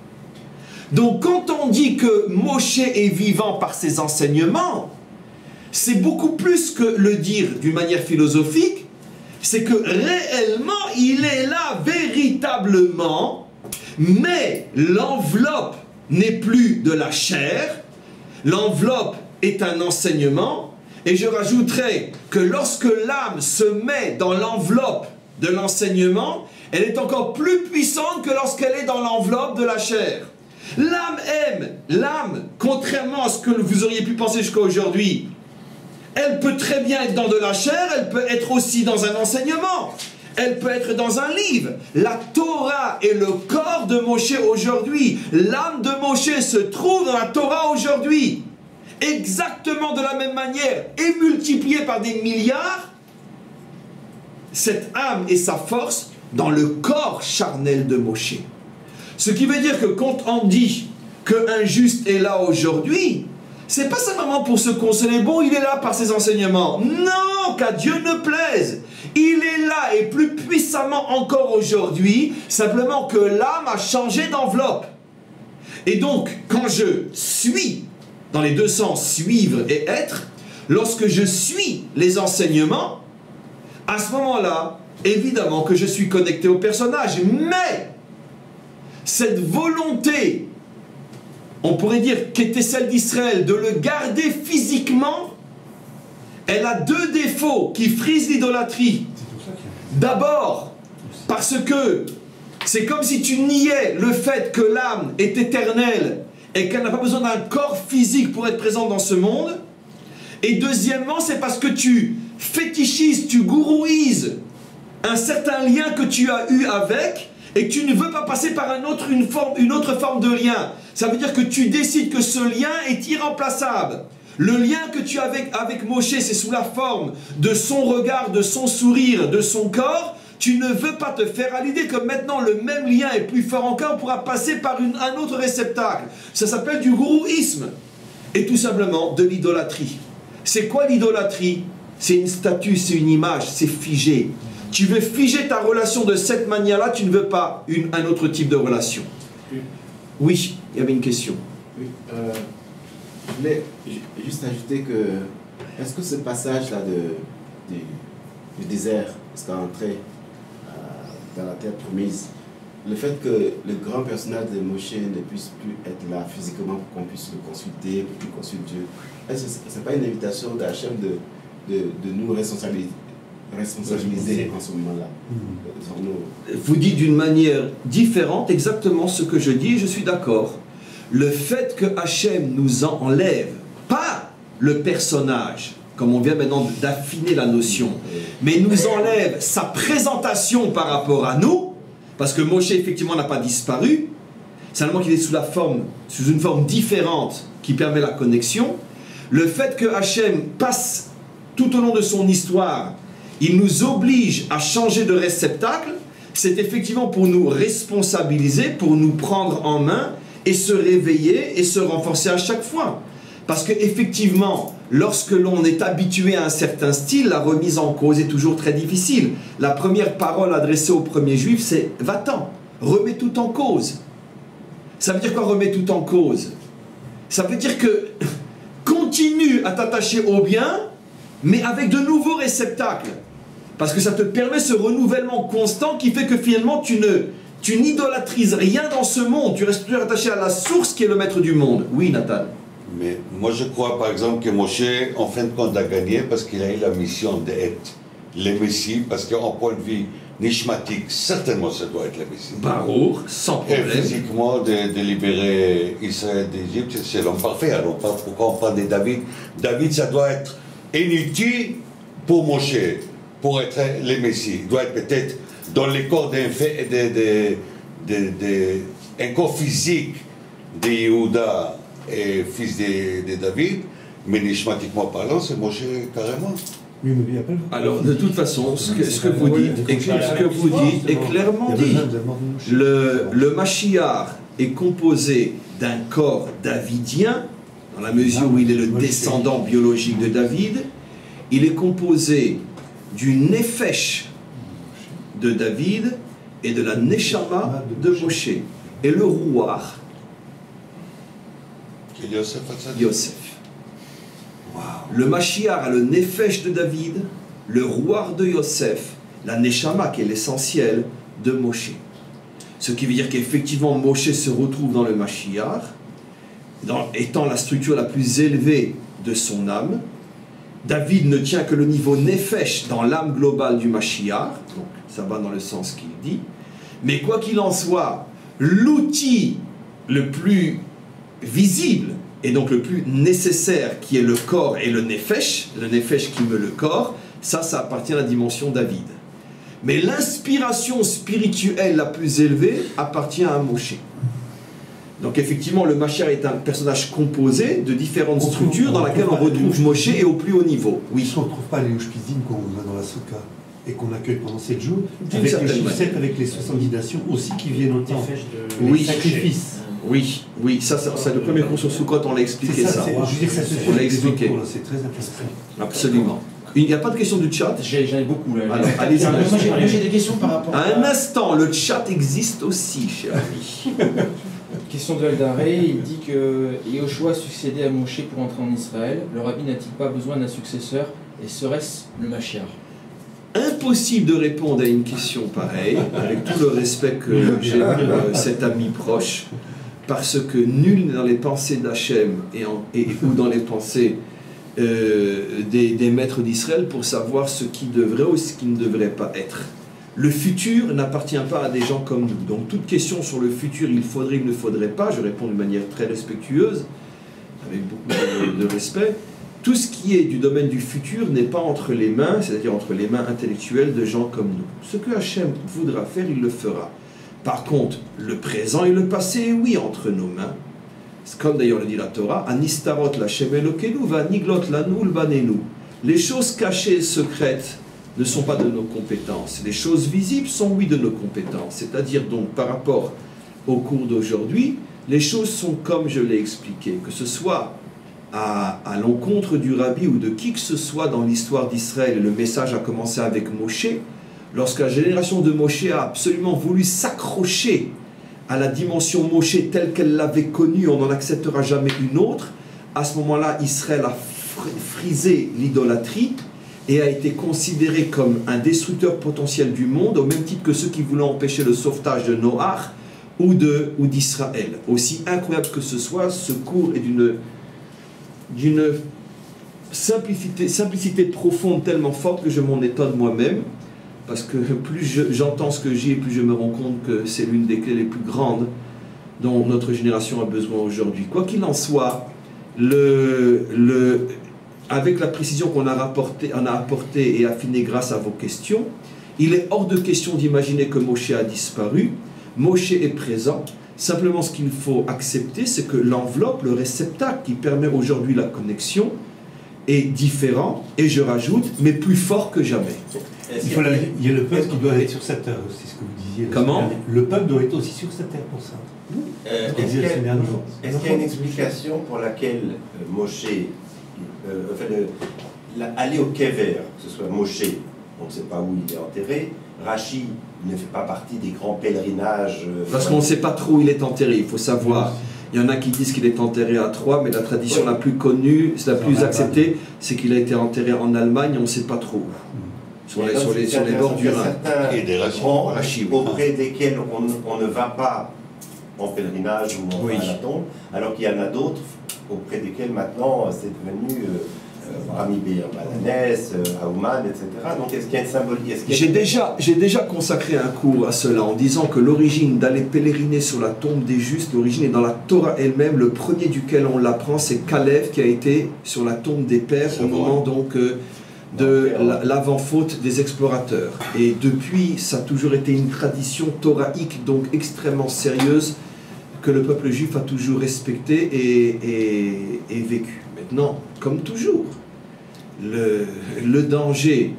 Donc quand on dit que Moshe est vivant par ses enseignements, c'est beaucoup plus que le dire d'une manière philosophique, c'est que réellement il est là véritablement, mais l'enveloppe n'est plus de la chair, l'enveloppe est un enseignement, et je rajouterai que lorsque l'âme se met dans l'enveloppe de l'enseignement, elle est encore plus puissante que lorsqu'elle est dans l'enveloppe de la chair. L'âme, contrairement à ce que vous auriez pu penser jusqu'à aujourd'hui, elle peut très bien être dans de la chair, elle peut être aussi dans un enseignement, elle peut être dans un livre. La Torah est le corps de Moshe aujourd'hui. L'âme de Moshe se trouve dans la Torah aujourd'hui. Exactement de la même manière, et multipliée par des milliards, cette âme et sa force dans le corps charnel de Moshe. Ce qui veut dire que quand on dit qu'un juste est là aujourd'hui, c'est pas simplement pour se consoler, bon, il est là par ses enseignements. Non, qu'à Dieu ne plaise. Il est là et plus puissamment encore aujourd'hui, simplement que l'âme a changé d'enveloppe. Et donc, quand je suis, dans les deux sens, suivre et être, lorsque je suis les enseignements, à ce moment-là, évidemment que je suis connecté au personnage. Mais, cette volonté, on pourrait dire qu'était celle d'Israël, de le garder physiquement, elle a deux défauts qui frisent l'idolâtrie. D'abord, parce que C'est comme si tu niais le fait que l'âme est éternelle et qu'elle n'a pas besoin d'un corps physique pour être présente dans ce monde. Et deuxièmement, c'est parce que tu fétichises, tu gourouises un certain lien que tu as eu avec et tu ne veux pas passer par une autre forme de lien. Ça veut dire que tu décides que ce lien est irremplaçable. Le lien que tu as avec Moshe, c'est sous la forme de son regard, de son sourire, de son corps. Tu ne veux pas te faire à l'idée que maintenant le même lien est plus fort encore, pourra passer par un autre réceptacle. Ça s'appelle du gourouisme. Et tout simplement de l'idolâtrie. C'est quoi l'idolâtrie? C'est une statue, c'est une image, c'est figé. Tu veux figer ta relation de cette manière-là, tu ne veux pas un autre type de relation. Oui, il y avait une question. Oui, je voulais juste ajouter que, est-ce que ce passage-là du désert, jusqu'à entrer dans la terre promise, le fait que le grand personnage de Moshe ne puisse plus être là physiquement pour qu'on puisse le consulter, pour qu'il consulte Dieu, est-ce que ce n'est pas une invitation d'Hachem de nous responsabiliser en ce moment-là? Vous dites d'une manière différente exactement ce que je dis, et je suis d'accord. Le fait que Hachem nous enlève, pas le personnage, comme on vient maintenant d'affiner la notion, mais nous enlève sa présentation par rapport à nous, parce que Moshe effectivement n'a pas disparu, seulement qu'il est sous une forme différente qui permet la connexion. Le fait que Hachem passe tout au long de son histoire, il nous oblige à changer de réceptacle, c'est effectivement pour nous responsabiliser, pour nous prendre en main et se réveiller et se renforcer à chaque fois. Parce qu'effectivement, lorsque l'on est habitué à un certain style, la remise en cause est toujours très difficile. La première parole adressée aux premiers juifs, c'est « va-t'en, remets tout en cause ». Ça veut dire quoi, remets tout en cause? Ça veut dire que continue à t'attacher au bien, mais avec de nouveaux réceptacles. Parce que ça te permet ce renouvellement constant qui fait que finalement tu n'idolatrises rien dans ce monde. Tu restes toujours attaché à la source qui est le maître du monde. Oui, Nathan. Mais moi je crois par exemple que Moshe, en fin de compte, a gagné parce qu'il a eu la mission d'être le Messie, parce qu'en point de vue nishmatique, certainement ça doit être le Messie. Barour, sans problème. Et physiquement, de libérer Israël d'Égypte, c'est l'homme parfait. Alors pourquoi on parle de David? David, ça doit être inutile pour Moshe, pour être le Messie. Il doit être peut-être dans les corps un corps physique de Yehuda et fils de David, mais nishmatiquement parlant, c'est Moshe carrément. Oui, mais il y a pas le... Alors, de toute façon, ce que vous dites est clairement dit. Le Mashiach est composé d'un corps davidien, dans la mesure où il est le descendant biologique de David. Il est composé du Nefesh de David et de la Neshama de Moshe. Et le Ruach, Yosef. Wow. Le Mashiach a le Nefesh de David, le Ruach de Yosef, la Neshama qui est l'essentiel de Moshe. Ce qui veut dire qu'effectivement Moshe se retrouve dans le Mashiach, étant la structure la plus élevée de son âme. David ne tient que le niveau Nefesh dans l'âme globale du Mashiach, donc ça va dans le sens qu'il dit. Mais quoi qu'il en soit, l'outil le plus visible et donc le plus nécessaire, qui est le corps et le nefesh qui meut le corps, ça appartient à la dimension David. Mais l'inspiration spirituelle la plus élevée appartient à Moshe. Donc effectivement, le Mashiach est un personnage composé de différentes structures dans laquelle on retrouve Moshe et au plus haut niveau. Oui. On ne retrouve pas les Ushpizim qu'on a dans la Souka et qu'on accueille pendant 7 jours, D'une avec les certaine chiffres 7, avec les 70 nations aussi qui viennent au temps. Oui. Les sacrifices. Oui, ça c'est le premier cours sur Sukkot, on l'a expliqué ça. Je veux dire, ça se fait On l'a avec les expliqué. autres cours, c'est très intéressant. Absolument. Il n'y a pas de question du chat? J'en ai beaucoup là. Alors, allez-y. Moi j'ai des questions par rapport Un instant, le chat existe aussi, cher ami. Question de Aldaré, il dit que Yehoshua succédait à Moshe pour entrer en Israël. Le rabbi n'a-t-il pas besoin d'un successeur et serait-ce le Mashiach? Impossible de répondre à une question pareille, avec tout le respect que j'ai pour cet ami proche, parce que nul n'est dans les pensées d'Hachem ou dans les pensées des maîtres d'Israël pour savoir ce qui devrait ou ce qui ne devrait pas être. Le futur n'appartient pas à des gens comme nous. Donc toute question sur le futur, il faudrait, il ne faudrait pas, je réponds de manière très respectueuse, avec beaucoup de respect. Tout ce qui est du domaine du futur n'est pas entre les mains, c'est-à-dire entre les mains intellectuelles de gens comme nous. Ce que Hachem voudra faire, il le fera. Par contre, le présent et le passé, oui, entre nos mains. C'est comme d'ailleurs le dit la Torah, Anistarot la Shemelokenu va niglot la nul banenu. Les choses cachées et secrètes ne sont pas de nos compétences. Les choses visibles sont, oui, de nos compétences. C'est-à-dire donc, par rapport au cours d'aujourd'hui, les choses sont comme je l'ai expliqué, que ce soit à l'encontre du rabbi ou de qui que ce soit dans l'histoire d'Israël. Le message a commencé avec Moshe. Lorsque la génération de Moshe a absolument voulu s'accrocher à la dimension Moshe telle qu'elle l'avait connue, on n'en acceptera jamais une autre. À ce moment-là, Israël a frisé l'idolâtrie et a été considéré comme un destructeur potentiel du monde, au même titre que ceux qui voulaient empêcher le sauvetage de Noach ou d'Israël. Aussi incroyable que ce soit, ce cours est d'une simplicité profonde tellement forte que je m'en étonne moi-même, parce que plus j'entends ce que j'ai, plus je me rends compte que c'est l'une des clés les plus grandes dont notre génération a besoin aujourd'hui. Quoi qu'il en soit, avec la précision qu'on a apportée et affinée grâce à vos questions, il est hors de question d'imaginer que Moshe a disparu. Moshe est présent. Simplement, ce qu'il faut accepter, c'est que l'enveloppe, le réceptacle qui permet aujourd'hui la connexion, est différent, et je rajoute, mais plus fort que jamais. Il y a le peuple qui doit être sur sa terre, c'est ce que vous disiez. Comment ? Le peuple doit être aussi sur sa terre pour ça. Est-ce qu'il y a une explication pour laquelle Moshe, aller au Kever, que ce soit Moshe, on ne sait pas où il est enterré, Rachi ne fait pas partie des grands pèlerinages. Parce qu'on ne sait pas trop où il est enterré, il faut savoir. Il y en a qui disent qu'il est enterré à Troyes, mais la tradition la plus connue, la plus acceptée, c'est qu'il a été enterré en Allemagne, on ne sait pas trop où. Sur les bords du Rhin. Et des grands auprès desquels on ne va pas en pèlerinage ou à la tombe, alors qu'il y en a d'autres auprès desquels maintenant c'est devenu Rami Beir Balanès, Aouman, etc. Donc est-ce qu'il y a une symbolique? J'ai déjà consacré un cours à cela en disant que l'origine d'aller pèleriner sur la tombe des justes, l'origine est dans la Torah elle-même. Le premier duquel on l'apprend, c'est Caleb qui a été sur la tombe des pères au moment donc de l'avant-faute des explorateurs. Et depuis, ça a toujours été une tradition thoraïque, donc extrêmement sérieuse, que le peuple juif a toujours respecté et vécu. Maintenant, comme toujours, le danger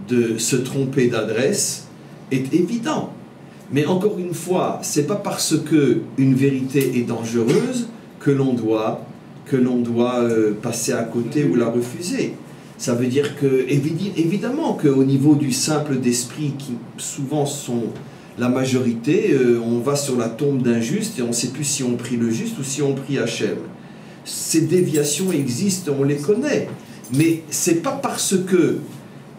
de se tromper d'adresse est évident. Mais encore une fois, c'est pas parce que une vérité est dangereuse que l'on doit passer à côté ou la refuser. Ça veut dire que, évidemment, qu'au niveau du simple d'esprit, qui souvent sont la majorité, on va sur la tombe d'un juste et on ne sait plus si on prie le juste ou si on prie Hachem. Ces déviations existent, on les connaît. Mais ce n'est pas parce que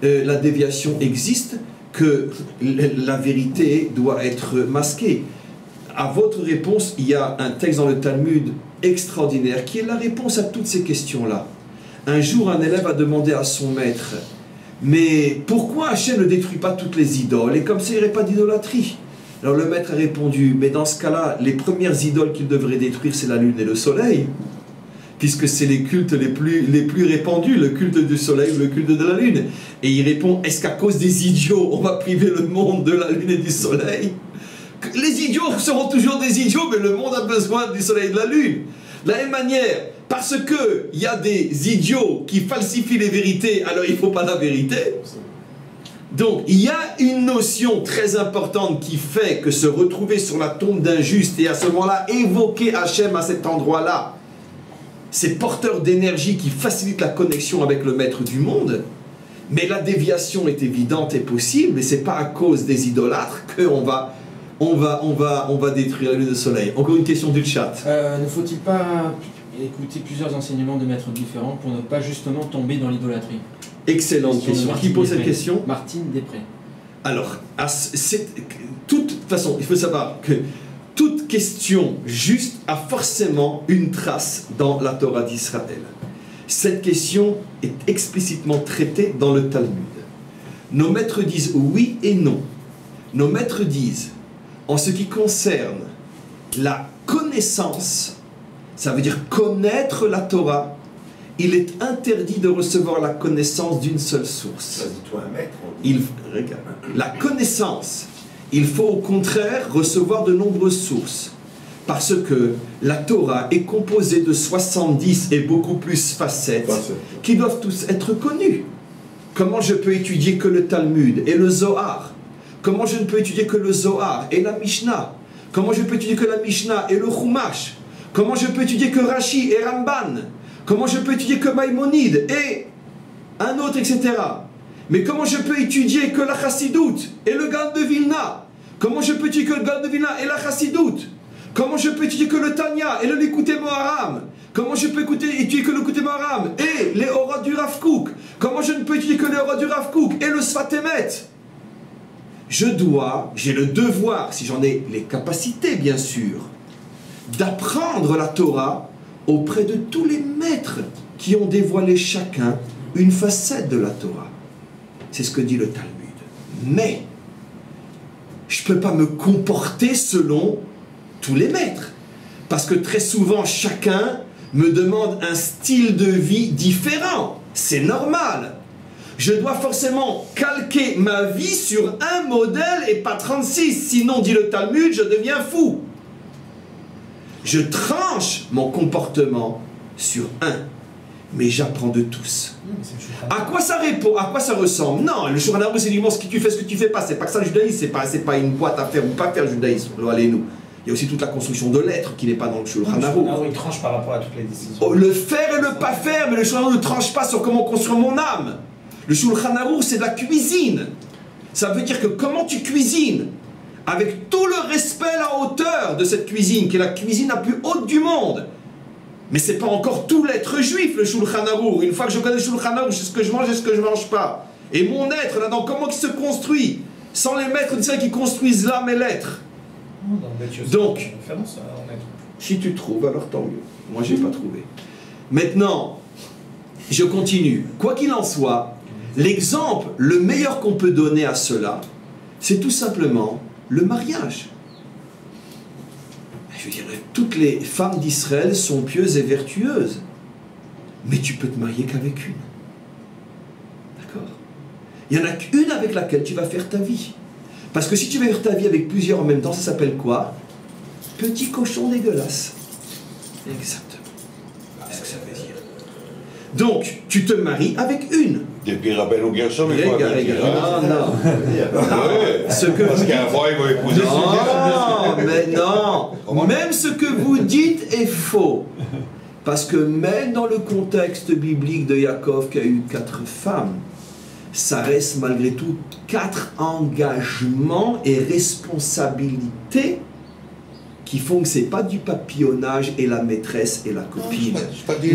la déviation existe que la vérité doit être masquée. À votre réponse, il y a un texte dans le Talmud extraordinaire qui est la réponse à toutes ces questions-là. Un jour, un élève a demandé à son maître, mais pourquoi Hachem ne détruit pas toutes les idoles et comme ça il n'y aurait pas d'idolâtrie? Alors le maître a répondu, mais dans ce cas-là, les premières idoles qu'il devrait détruire, c'est la lune et le soleil, puisque c'est les cultes les plus répandus, le culte du soleil ou le culte de la lune. Et il répond, est-ce qu'à cause des idiots, on va priver le monde de la lune et du soleil? Les idiots seront toujours des idiots, mais le monde a besoin du soleil et de la lune. De la même manière, parce qu'il y a des idiots qui falsifient les vérités, alors il ne faut pas la vérité. Donc, il y a une notion très importante qui fait que se retrouver sur la tombe d'un juste et à ce moment-là évoquer Hachem à cet endroit-là, c'est porteur d'énergie qui facilite la connexion avec le maître du monde. Mais la déviation est évidente et possible, mais ce n'est pas à cause des idolâtres qu'on va détruire la lune et le soleil. Encore une question du chat. Ne faut-il pas écouter plusieurs enseignements de maîtres différents pour ne pas justement tomber dans l'idolâtrie? Excellente question. Qui pose cette question? Martine Després. Alors, de toute façon, il faut savoir que toute question juste a forcément une trace dans la Torah d'Israël. Cette question est explicitement traitée dans le Talmud. Nos maîtres disent oui et non. nos maîtres disent, en ce qui concerne la connaissance, ça veut dire connaître la Torah, il est interdit de recevoir la connaissance d'une seule source. Choisis-toi un maître. Regarde, la connaissance, il faut au contraire recevoir de nombreuses sources. Parce que la Torah est composée de 70 et beaucoup plus facettes qui doivent tous être connues. Comment je peux étudier que le Talmud et le Zohar? Comment je ne peux étudier que le Zohar et la Mishnah? Comment je peux étudier que la Mishnah et le Chumash? Comment je peux étudier que Rashi et Ramban? Comment je peux étudier que Maïmonide et un autre, etc. Mais comment je peux étudier que la Chassidoute et le Gaon de Vilna? Comment je peux étudier que le Gaon de Vilna et la Chassidoute? Comment je peux étudier que le Tanya et le Likutei Moharam? Comment je peux étudier que le Likutei Moharam et les Orot du Rav Kook? Comment je ne peux étudier que les Orot du Rav Kook et le Sfat Emet? J'ai le devoir, si j'en ai les capacités bien sûr, d'apprendre la Torah auprès de tous les maîtres qui ont dévoilé chacun une facette de la Torah. C'est ce que dit le Talmud. Mais, je ne peux pas me comporter selon tous les maîtres. Parce que très souvent, chacun me demande un style de vie différent. C'est normal. Je dois forcément calquer ma vie sur un modèle et pas 36. Sinon, dit le Talmud, je deviens fou. Je tranche mon comportement sur un, mais j'apprends de tous. À quoi ça répond? À quoi ça ressemble? Non, le Shulchan Aruch, c'est uniquement ce que tu fais pas. C'est pas que ça le judaïsme, c'est pas une boîte à faire ou pas faire le judaïsme. Allez-nous. Il y a aussi toute la construction de l'être qui n'est pas dans le Shulchan Aruch. Il tranche par rapport à toutes les décisions. Le faire et le pas faire, mais le Shulchan Aruch ne tranche pas sur comment construire mon âme. Le Shulchan Aruch, c'est de la cuisine. Ça veut dire que comment tu cuisines, avec tout le respect à la hauteur de cette cuisine, qui est la cuisine la plus haute du monde. Mais c'est pas encore tout l'être juif, le Shulchan Aruch. Une fois que je connais le Shulchan Aruch, je sais ce que je mange et ce que je mange pas. Et mon être, là-dedans, comment il se construit? Sans les maîtres d'Israël qui construisent l'âme et l'être. Donc, si tu trouves, alors tant mieux. Moi, j'ai pas trouvé. Maintenant, je continue. Quoi qu'il en soit, l'exemple, le meilleur qu'on peut donner à cela, c'est tout simplement le mariage. Je veux dire, toutes les femmes d'Israël sont pieuses et vertueuses. Mais tu peux te marier qu'avec une. D'accord? Il n'y en a qu'une avec laquelle tu vas faire ta vie. Parce que si tu veux faire ta vie avec plusieurs en même temps, ça s'appelle quoi? Petit cochon dégueulasse. Exactement. Qu'est-ce que ça veut dire? Donc, tu te maries avec une. Depuis Rabbeinu Gershom, il faut Non. Ce que parce qu'à la fois, il va épouser non, mais non. Même ce que vous dites est faux. Parce que même dans le contexte biblique de Yaakov qui a eu 4 femmes, ça reste malgré tout 4 engagements et responsabilités qui font que c'est pas du papillonnage et la maîtresse et la copine.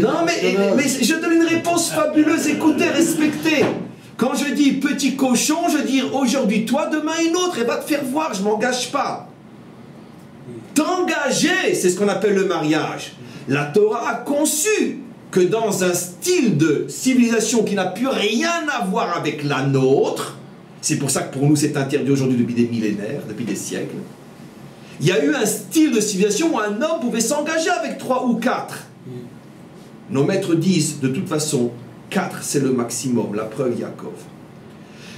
Non, mais je donne une réponse fabuleuse. Écoutez, respectez. Quand je dis petit cochon, je dis aujourd'hui toi, demain une autre, et va te faire voir, je m'engage pas. T'engager, c'est ce qu'on appelle le mariage. La Torah a conçu que dans un style de civilisation qui n'a plus rien à voir avec la nôtre, c'est pour ça que pour nous c'est interdit aujourd'hui depuis des millénaires, depuis des siècles, il y a eu un style de civilisation où un homme pouvait s'engager avec 3 ou 4. Nos maîtres disent, de toute façon, 4 c'est le maximum, la preuve Yaakov.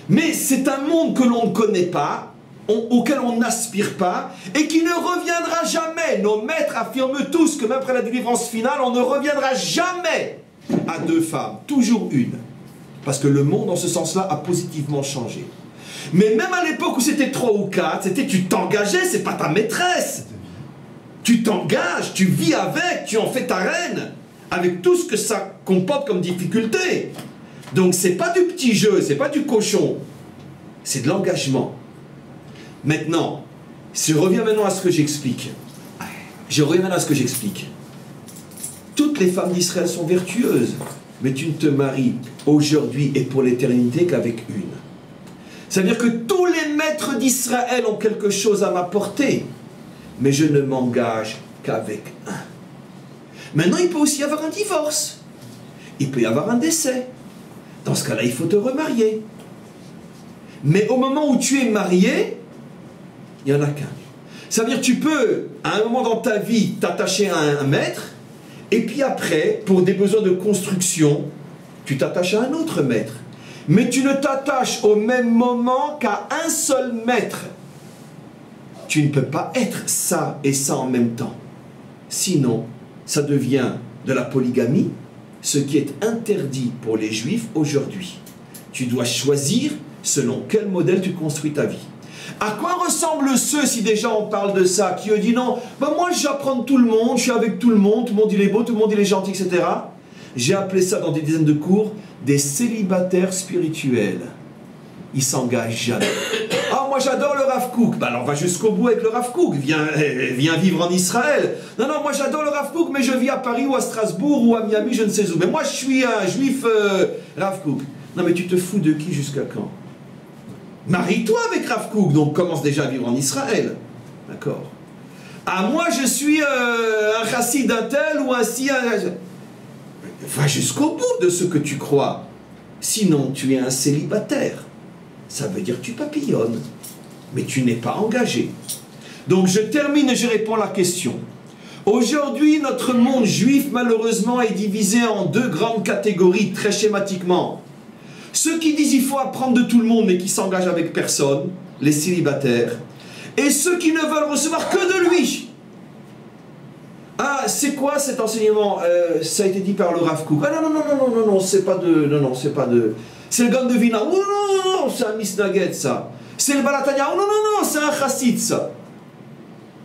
Mais c'est un monde que l'on ne connaît pas, auquel on n'aspire pas, et qui ne reviendra jamais. Nos maîtres affirment tous que même après la délivrance finale, on ne reviendra jamais à 2 femmes, toujours une. Parce que le monde, en ce sens-là, a positivement changé. Mais même à l'époque où c'était 3 ou 4, c'était tu t'engageais, c'est pas ta maîtresse. Tu t'engages, tu vis avec, tu en fais ta reine, avec tout ce que ça comporte comme difficulté. Donc c'est pas du petit jeu, c'est pas du cochon, c'est de l'engagement. Maintenant, je reviens maintenant à ce que j'explique. Toutes les femmes d'Israël sont vertueuses, mais tu ne te maries aujourd'hui et pour l'éternité qu'avec une. C'est-à-dire que tous les maîtres d'Israël ont quelque chose à m'apporter, mais je ne m'engage qu'avec un. Maintenant, il peut aussi y avoir un divorce. Il peut y avoir un décès. Dans ce cas-là, il faut te remarier. Mais au moment où tu es marié, Il n'y en a qu'un. Ça veut dire que tu peux, à un moment dans ta vie, t'attacher à un maître, et puis après, pour des besoins de construction, tu t'attaches à un autre maître. Mais tu ne t'attaches au même moment qu'à un seul maître. Tu ne peux pas être ça et ça en même temps. Sinon, ça devient de la polygamie, ce qui est interdit pour les juifs aujourd'hui. Tu dois choisir selon quel modèle tu construis ta vie. À quoi ressemblent ceux, si déjà on parle de ça, qui dit non, ben moi j'apprends de tout le monde, je suis avec tout le monde il est beau, tout le monde il est gentil, etc. J'ai appelé ça dans des dizaines de cours des célibataires spirituels. Ils s'engagent jamais. Ah, moi j'adore le Rav Kook. Ben alors va jusqu'au bout avec le Rav Kook. Viens vivre en Israël. Non, moi j'adore le Rav Kook, mais je vis à Paris ou à Strasbourg ou à Miami, je ne sais où. Mais moi je suis un juif Rav Kook. Non, mais tu te fous de qui jusqu'à quand? Marie-toi avec Rav Kook, donc commence déjà à vivre en Israël. D'accord? Ah, moi je suis un chassid d'un tel ou un si. Va jusqu'au bout de ce que tu crois. Sinon, tu es un célibataire. Ça veut dire que tu papillonnes. Mais tu n'es pas engagé. Donc je termine et je réponds à la question. Aujourd'hui, notre monde juif, malheureusement, est divisé en deux grandes catégories, très schématiquement. Ceux qui disent qu'il faut apprendre de tout le monde mais qui s'engagent avec personne, les célibataires, et ceux qui ne veulent recevoir que de lui. Ah, c'est quoi cet enseignement? Ça a été dit par le Rav Kook. Ah non, c'est pas de... Non, c'est pas de... C'est le Gan de Vina. Oh non, c'est un misnaghet, ça. C'est le Balatania. Oh non, c'est un chassid, ça.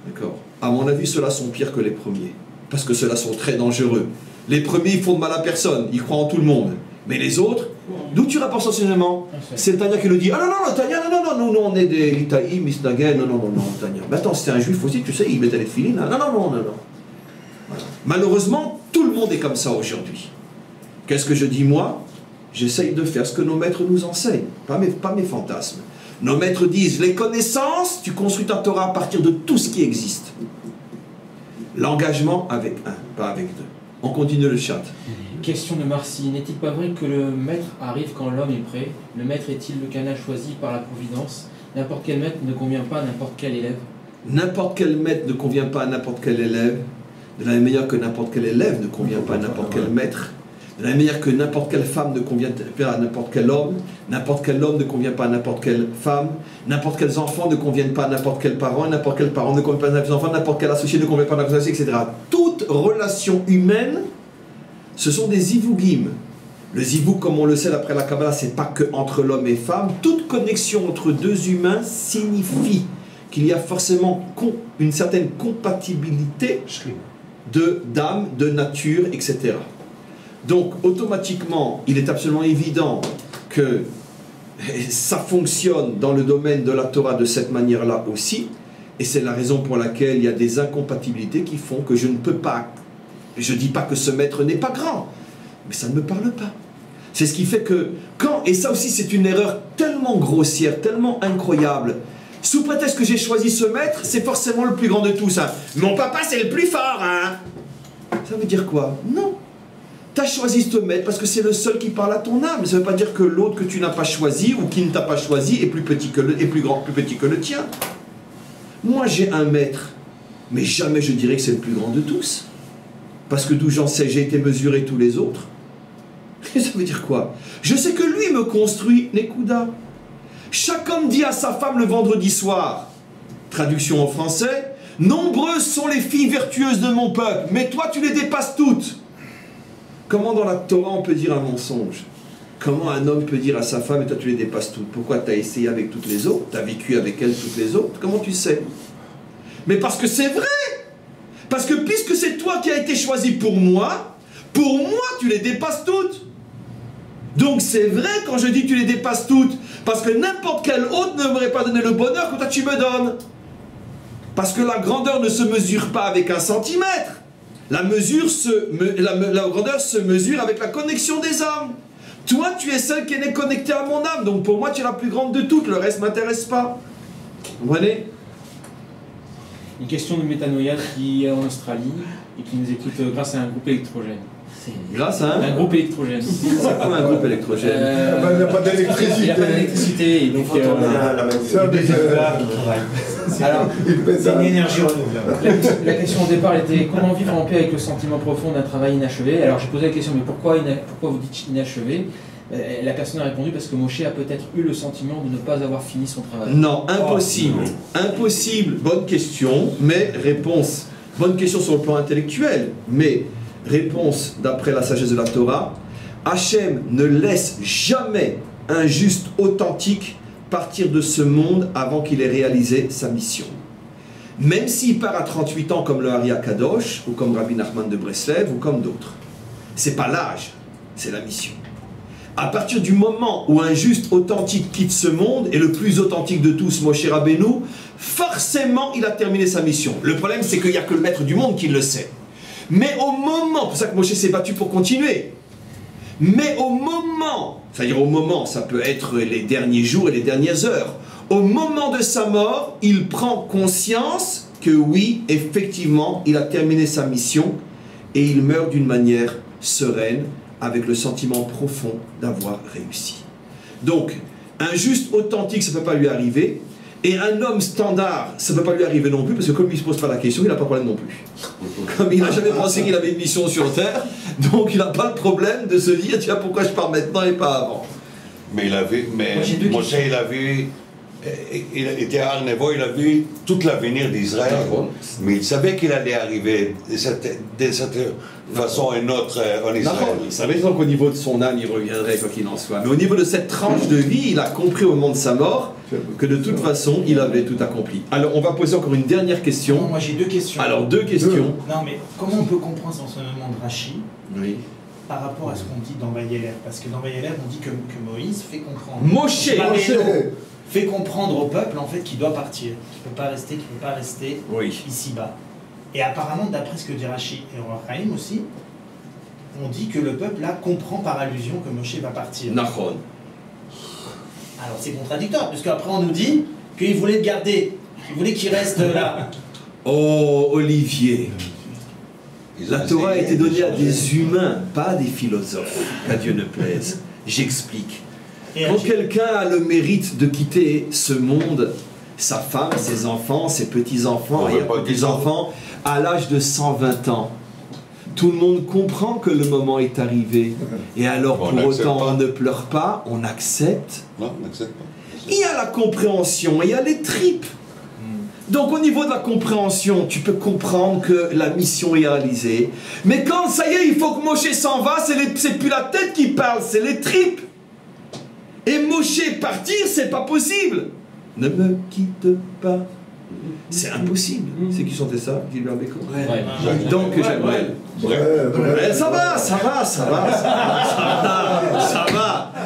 D'accord. À mon avis, ceux-là sont pires que les premiers. Parce que ceux-là sont très dangereux. Les premiers, ils font de mal à personne. Ils croient en tout le monde. Mais les autres, d'où tu rapportes cet enseignement? C'est le Tanya qui le dit. Ah non, Tanya, non, nous on est des Litaïm, misnaghet, non, Tanya. Mais attends, c'était un juif aussi, tu sais, il mettait les filines. Non. Voilà. Malheureusement, tout le monde est comme ça aujourd'hui. Qu'est-ce que je dis moi? J'essaye de faire ce que nos maîtres nous enseignent, pas mes fantasmes. Nos maîtres disent, les connaissances, tu construis ta Torah à partir de tout ce qui existe. L'engagement avec un, pas avec deux. On continue le chat. Question de Marcy. N'est-il pas vrai que le maître arrive quand l'homme est prêt? Le maître est-il le canal choisi par la Providence? N'importe quel maître ne convient pas à n'importe quel élève. N'importe quel maître ne convient pas à n'importe quel élève. De la même manière que n'importe quel élève ne convient pas à n'importe quel maître. De la même manière que n'importe quelle femme ne convient pas à n'importe quel homme. N'importe quel homme ne convient pas à n'importe quelle femme. N'importe quels enfants ne conviennent pas à n'importe quel parent. N'importe quel parent ne convient pas à n'importe quel enfant. N'importe quel associé ne convient pas à n'importe quel associé, etc. Toute relation humaine, ce sont des zivugim. Le zivoug, comme on le sait d'après la Kabbalah, c'est pas que entre l'homme et femme. Toute connexion entre deux humains signifie qu'il y a forcément une certaine compatibilité d'âme, de nature, etc. Donc, automatiquement, il est absolument évident que ça fonctionne dans le domaine de la Torah de cette manière-là aussi, et c'est la raison pour laquelle il y a des incompatibilités qui font que je ne peux pas, je ne dis pas que ce maître n'est pas grand, mais ça ne me parle pas. C'est ce qui fait que et ça aussi c'est une erreur tellement grossière, tellement incroyable, sous prétexte que j'ai choisi ce maître, c'est forcément le plus grand de tous. Hein. Mon papa c'est le plus fort, hein. Ça veut dire quoi? Non. Tu as choisi ce maître parce que c'est le seul qui parle à ton âme. Ça ne veut pas dire que l'autre que tu n'as pas choisi ou qui ne t'a pas choisi est plus petit que plus petit que le tien. Moi j'ai un maître, mais jamais je dirais que c'est le plus grand de tous. Parce que d'où j'en sais, j'ai été mesuré tous les autres. Et ça veut dire quoi? Je sais que lui me construit Nekuda. Chaque homme dit à sa femme le vendredi soir, traduction en français, nombreuses sont les filles vertueuses de mon peuple, mais toi tu les dépasses toutes. Comment dans la Torah on peut dire un mensonge? Comment un homme peut dire à sa femme, et toi tu les dépasses toutes? Pourquoi tu as essayé avec toutes les autres? Tu as vécu avec elles toutes les autres? Comment tu sais? Mais parce que c'est vrai! Parce que puisque c'est toi qui as été choisi pour moi tu les dépasses toutes. Donc c'est vrai quand je dis tu les dépasses toutes, parce que n'importe quel autre ne m'aurait pas donné le bonheur que toi tu me donnes. Parce que la grandeur ne se mesure pas avec un centimètre. La grandeur se mesure avec la connexion des âmes. Toi, tu es celle qui est connectée à mon âme. Donc pour moi, tu es la plus grande de toutes. Le reste ne m'intéresse pas. Vous comprenez? Une question de Métanoïa qui est en Australie et qui nous écoute grâce à un groupe électrogène. Grâce à Un groupe électrogène. C'est quoi un groupe électrogène? Il n'y a pas d'électricité. Il n'y a pas d'électricité. et donc, C'est un des alors, C'est une énergie renouvelable. la question au départ était comment vivre en paix avec le sentiment profond d'un travail inachevé. Alors j'ai posé la question, mais pourquoi vous dites inachevé? La personne a répondu parce que Moshe a peut-être eu le sentiment de ne pas avoir fini son travail. Non, impossible. Impossible. Bonne question, mais réponse. Bonne question sur le plan intellectuel, mais réponse d'après la sagesse de la Torah. Hachem ne laisse jamais un juste authentique partir de ce monde avant qu'il ait réalisé sa mission. Même s'il part à 38 ans comme le Ari Akadosh, ou comme Rabbi Nachman de Breslev, ou comme d'autres. C'est pas l'âge, c'est la mission. À partir du moment où un juste authentique quitte ce monde, et le plus authentique de tous, Moshe Rabbeinu, forcément il a terminé sa mission. Le problème c'est qu'il n'y a que le maître du monde qui le sait. Mais au moment, c'est pour ça que Moshe s'est battu pour continuer, mais au moment, c'est-à-dire au moment, ça peut être les derniers jours et les dernières heures, au moment de sa mort, il prend conscience que oui, effectivement, il a terminé sa mission et il meurt d'une manière sereine, avec le sentiment profond d'avoir réussi. Donc, un juste authentique, ça ne peut pas lui arriver, et un homme standard, ça ne peut pas lui arriver non plus, parce que comme il ne se pose pas la question, il n'a pas de problème non plus. Comme il n'a jamais pensé qu'il avait une mission sur Terre, donc il n'a pas le problème de se dire, tiens, pourquoi je pars maintenant et pas avant. Mais il était à Arnevo, il a vu tout l'avenir d'Israël, mais il savait qu'il allait arriver de cette façon ou une autre en Israël. Il savait donc qu'au niveau de son âme, il reviendrait quoi qu'il en soit. Mais au niveau de cette tranche de vie, il a compris au moment de sa mort que de toute façon, il avait tout accompli. Alors, on va poser encore une dernière question. Moi, j'ai deux questions. Alors, deux questions. Non, mais comment on peut comprendre ce enseignement de Rashi Oui. par rapport à ce qu'on dit dans Vayeler? Parce que dans Vayeler, on dit que Moïse fait comprendre. Moshe fait comprendre au peuple en fait qu'il doit partir, qu'il ne peut pas rester oui. ici-bas. Et apparemment, d'après ce que dit Rashi et Or Haïm aussi, on dit que le peuple là comprend par allusion que Moshe va partir. Nachon. Alors c'est contradictoire, parce qu'après on nous dit qu'il voulait le garder, qu'il voulait qu'il reste là. Oh, Olivier, la Torah a été donnée à des humains, pas à des philosophes, qu'à Dieu ne plaise. J'explique. Quand quelqu'un a le mérite de quitter ce monde, sa femme, ses enfants, ses petits-enfants, petits-enfants, à l'âge de 120 ans, tout le monde comprend que le moment est arrivé. Et alors, pour autant, on ne pleure pas, on accepte. Non, on n'accepte pas. Il y a la compréhension, il y a les tripes. Donc au niveau de la compréhension, tu peux comprendre que la mission est réalisée. Mais quand ça y est, il faut que Moshe s'en va, c'est plus la tête qui parle, c'est les tripes. Et Moshe partir, c'est pas possible. Ne me quitte pas. C'est impossible. C'est qui chantait ça? Gilbert Bécaud. Donc Jacques Brel. Ça va.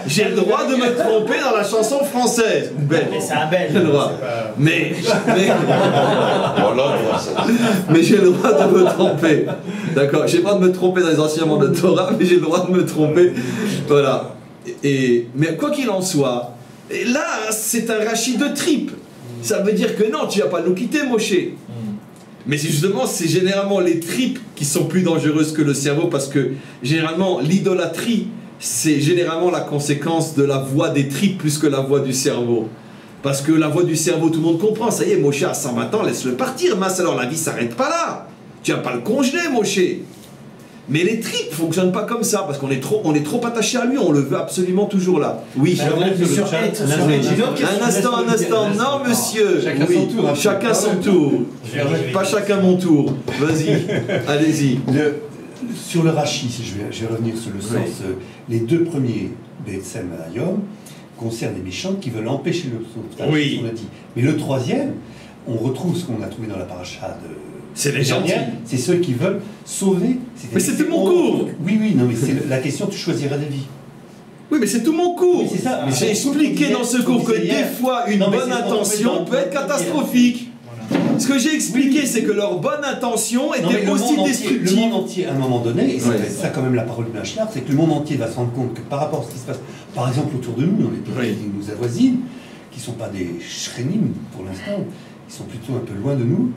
J'ai le droit de me tromper dans la chanson française. Mais c'est un bel. J'ai le droit. Mais j'ai le droit de me tromper. D'accord. J'ai le droit de me tromper dans les enseignements de Torah, mais j'ai le droit de me tromper. Voilà. Mais quoi qu'il en soit, là, c'est un rachis de tripes. Ça veut dire que non, tu vas pas nous quitter, Moshe. Mais c'est généralement les tripes qui sont plus dangereuses que le cerveau, parce que généralement, l'idolâtrie, c'est généralement la conséquence de la voix des tripes plus que la voix du cerveau. Parce que la voix du cerveau, tout le monde comprend. Ça y est, Moshe à 120 ans, laisse-le partir. Mince, alors la vie s'arrête pas là. Tu vas pas le congeler, Moshe. Mais les tripes ne fonctionnent pas comme ça, parce qu'on est trop attaché à lui, on le veut absolument toujours là. Oui. Un instant. Non, monsieur. Chacun son tour. Pas chacun mon tour. Vas-y, allez-y. Sur le Rashi, si je vais revenir sur le sens, les deux premiers, Betsem et Ayom, concernent les méchants qui veulent empêcher le sauvetage, oui. on a dit. Mais le troisième, on retrouve ce qu'on a trouvé dans la paracha de... C'est les gentils. C'est ceux qui veulent sauver. Mais c'était mon cours. Oui, non, mais c'est la question, tu choisiras des vies. Oui, mais c'est tout mon cours. Oui, c'est ça. J'ai expliqué dans ce cours que des fois, une bonne intention peut être catastrophique. Ce que j'ai expliqué, c'est que leur bonne intention était aussi destructive. Le monde entier, à un moment donné, et c'est ça quand même la parole de Machlar, c'est que le monde entier va se rendre compte que par rapport à ce qui se passe, par exemple autour de nous, dans les pays qui nous avoisinent, qui ne sont pas des shrenim pour l'instant, ils sont plutôt un peu loin de nous,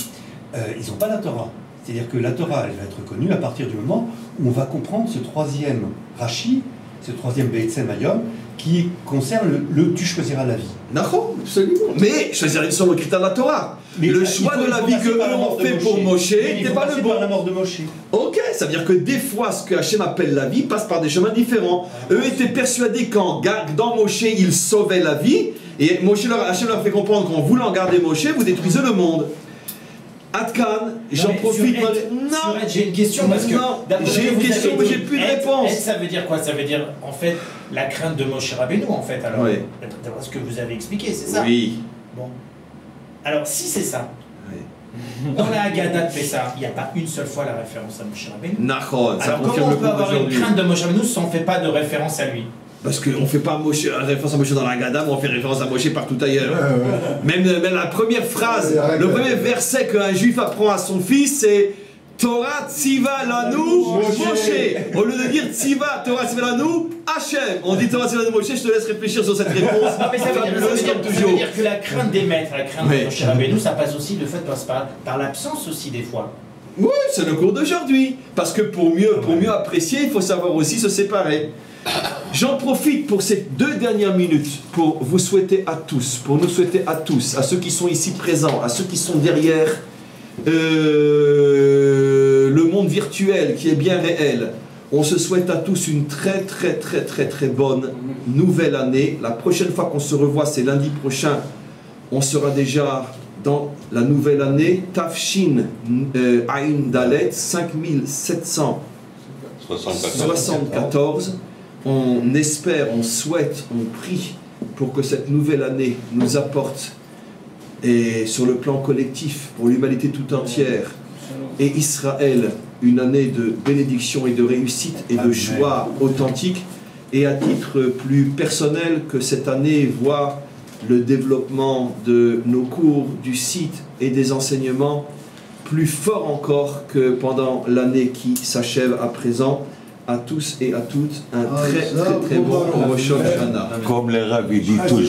ils n'ont pas la Torah. C'est-à-dire que la Torah, elle va être connue à partir du moment où on va comprendre ce troisième Rashi, ce troisième Be'etzem Hayom, qui concerne le tu choisiras la vie. D'accord, absolument. Mais choisir une sur le critère de la Torah. Mais le choix de la vie que eux ont fait pour Moshe n'était pas le bon. Par la mort de Moshe. Ok, ça veut dire que des fois, ce que Hachem appelle la vie passe par des chemins différents. Eux étaient persuadés qu'en dans Moshe, ils sauvaient la vie. Et Hachem leur fait comprendre qu'en voulant garder Moshe, vous détruisez le monde. Atkan, j'en profite. Non, j'ai une question parce que. J'ai une question, mais j'ai plus de réponse. Ça veut dire quoi? Ça veut dire, en fait, la crainte de Moshe Rabbeinu, en fait, alors. Oui. D'après ce que vous avez expliqué, c'est ça? Oui. Bon. Alors, si c'est ça, Oui. dans la Haggadah de Pessah, il n'y a pas une seule fois la référence à Moshe Rabbeinu. Nahon, ça alors, confirme comment le on peut coup avoir une d'aujourd'hui. crainte de Moshe Rabbeinu si on ne fait pas de référence à lui? Parce qu'on ne fait pas référence à Moshe dans la Haggadah, mais on fait référence à Moshe partout ailleurs. Même la première phrase, le premier verset qu'un juif apprend à son fils, c'est Torah Tziva Lanu Moshe. Au lieu de dire Tziva, Torah Tziva Lanu Hachem. On dit Torah Tziva Lanu Moshe, je te laisse réfléchir sur cette réponse. Non, mais ça veut dire que la crainte des maîtres, la crainte de Moshe Rabbeinu, ça passe aussi, de fait, passe par l'absence aussi des fois. Oui, c'est le cours d'aujourd'hui. Parce que pour mieux apprécier, il faut savoir aussi se séparer. J'en profite pour ces 2 dernières minutes pour vous souhaiter à tous, pour nous souhaiter à tous, à ceux qui sont ici présents, à ceux qui sont derrière le monde virtuel qui est bien réel. On se souhaite à tous une très bonne nouvelle année. La prochaine fois qu'on se revoit, c'est lundi prochain. On sera déjà dans la nouvelle année. Tafshin Aïn Dalet 5774. On espère, on souhaite, on prie pour que cette nouvelle année nous apporte, et sur le plan collectif, pour l'humanité tout entière, et Israël, une année de bénédiction et de réussite et de joie authentique, et à titre plus personnel, que cette année voit le développement de nos cours, du site et des enseignements plus fort encore que pendant l'année qui s'achève à présent. À tous et à toutes, un très bon Rosh Hashanah. Comme les rabbis disent toujours.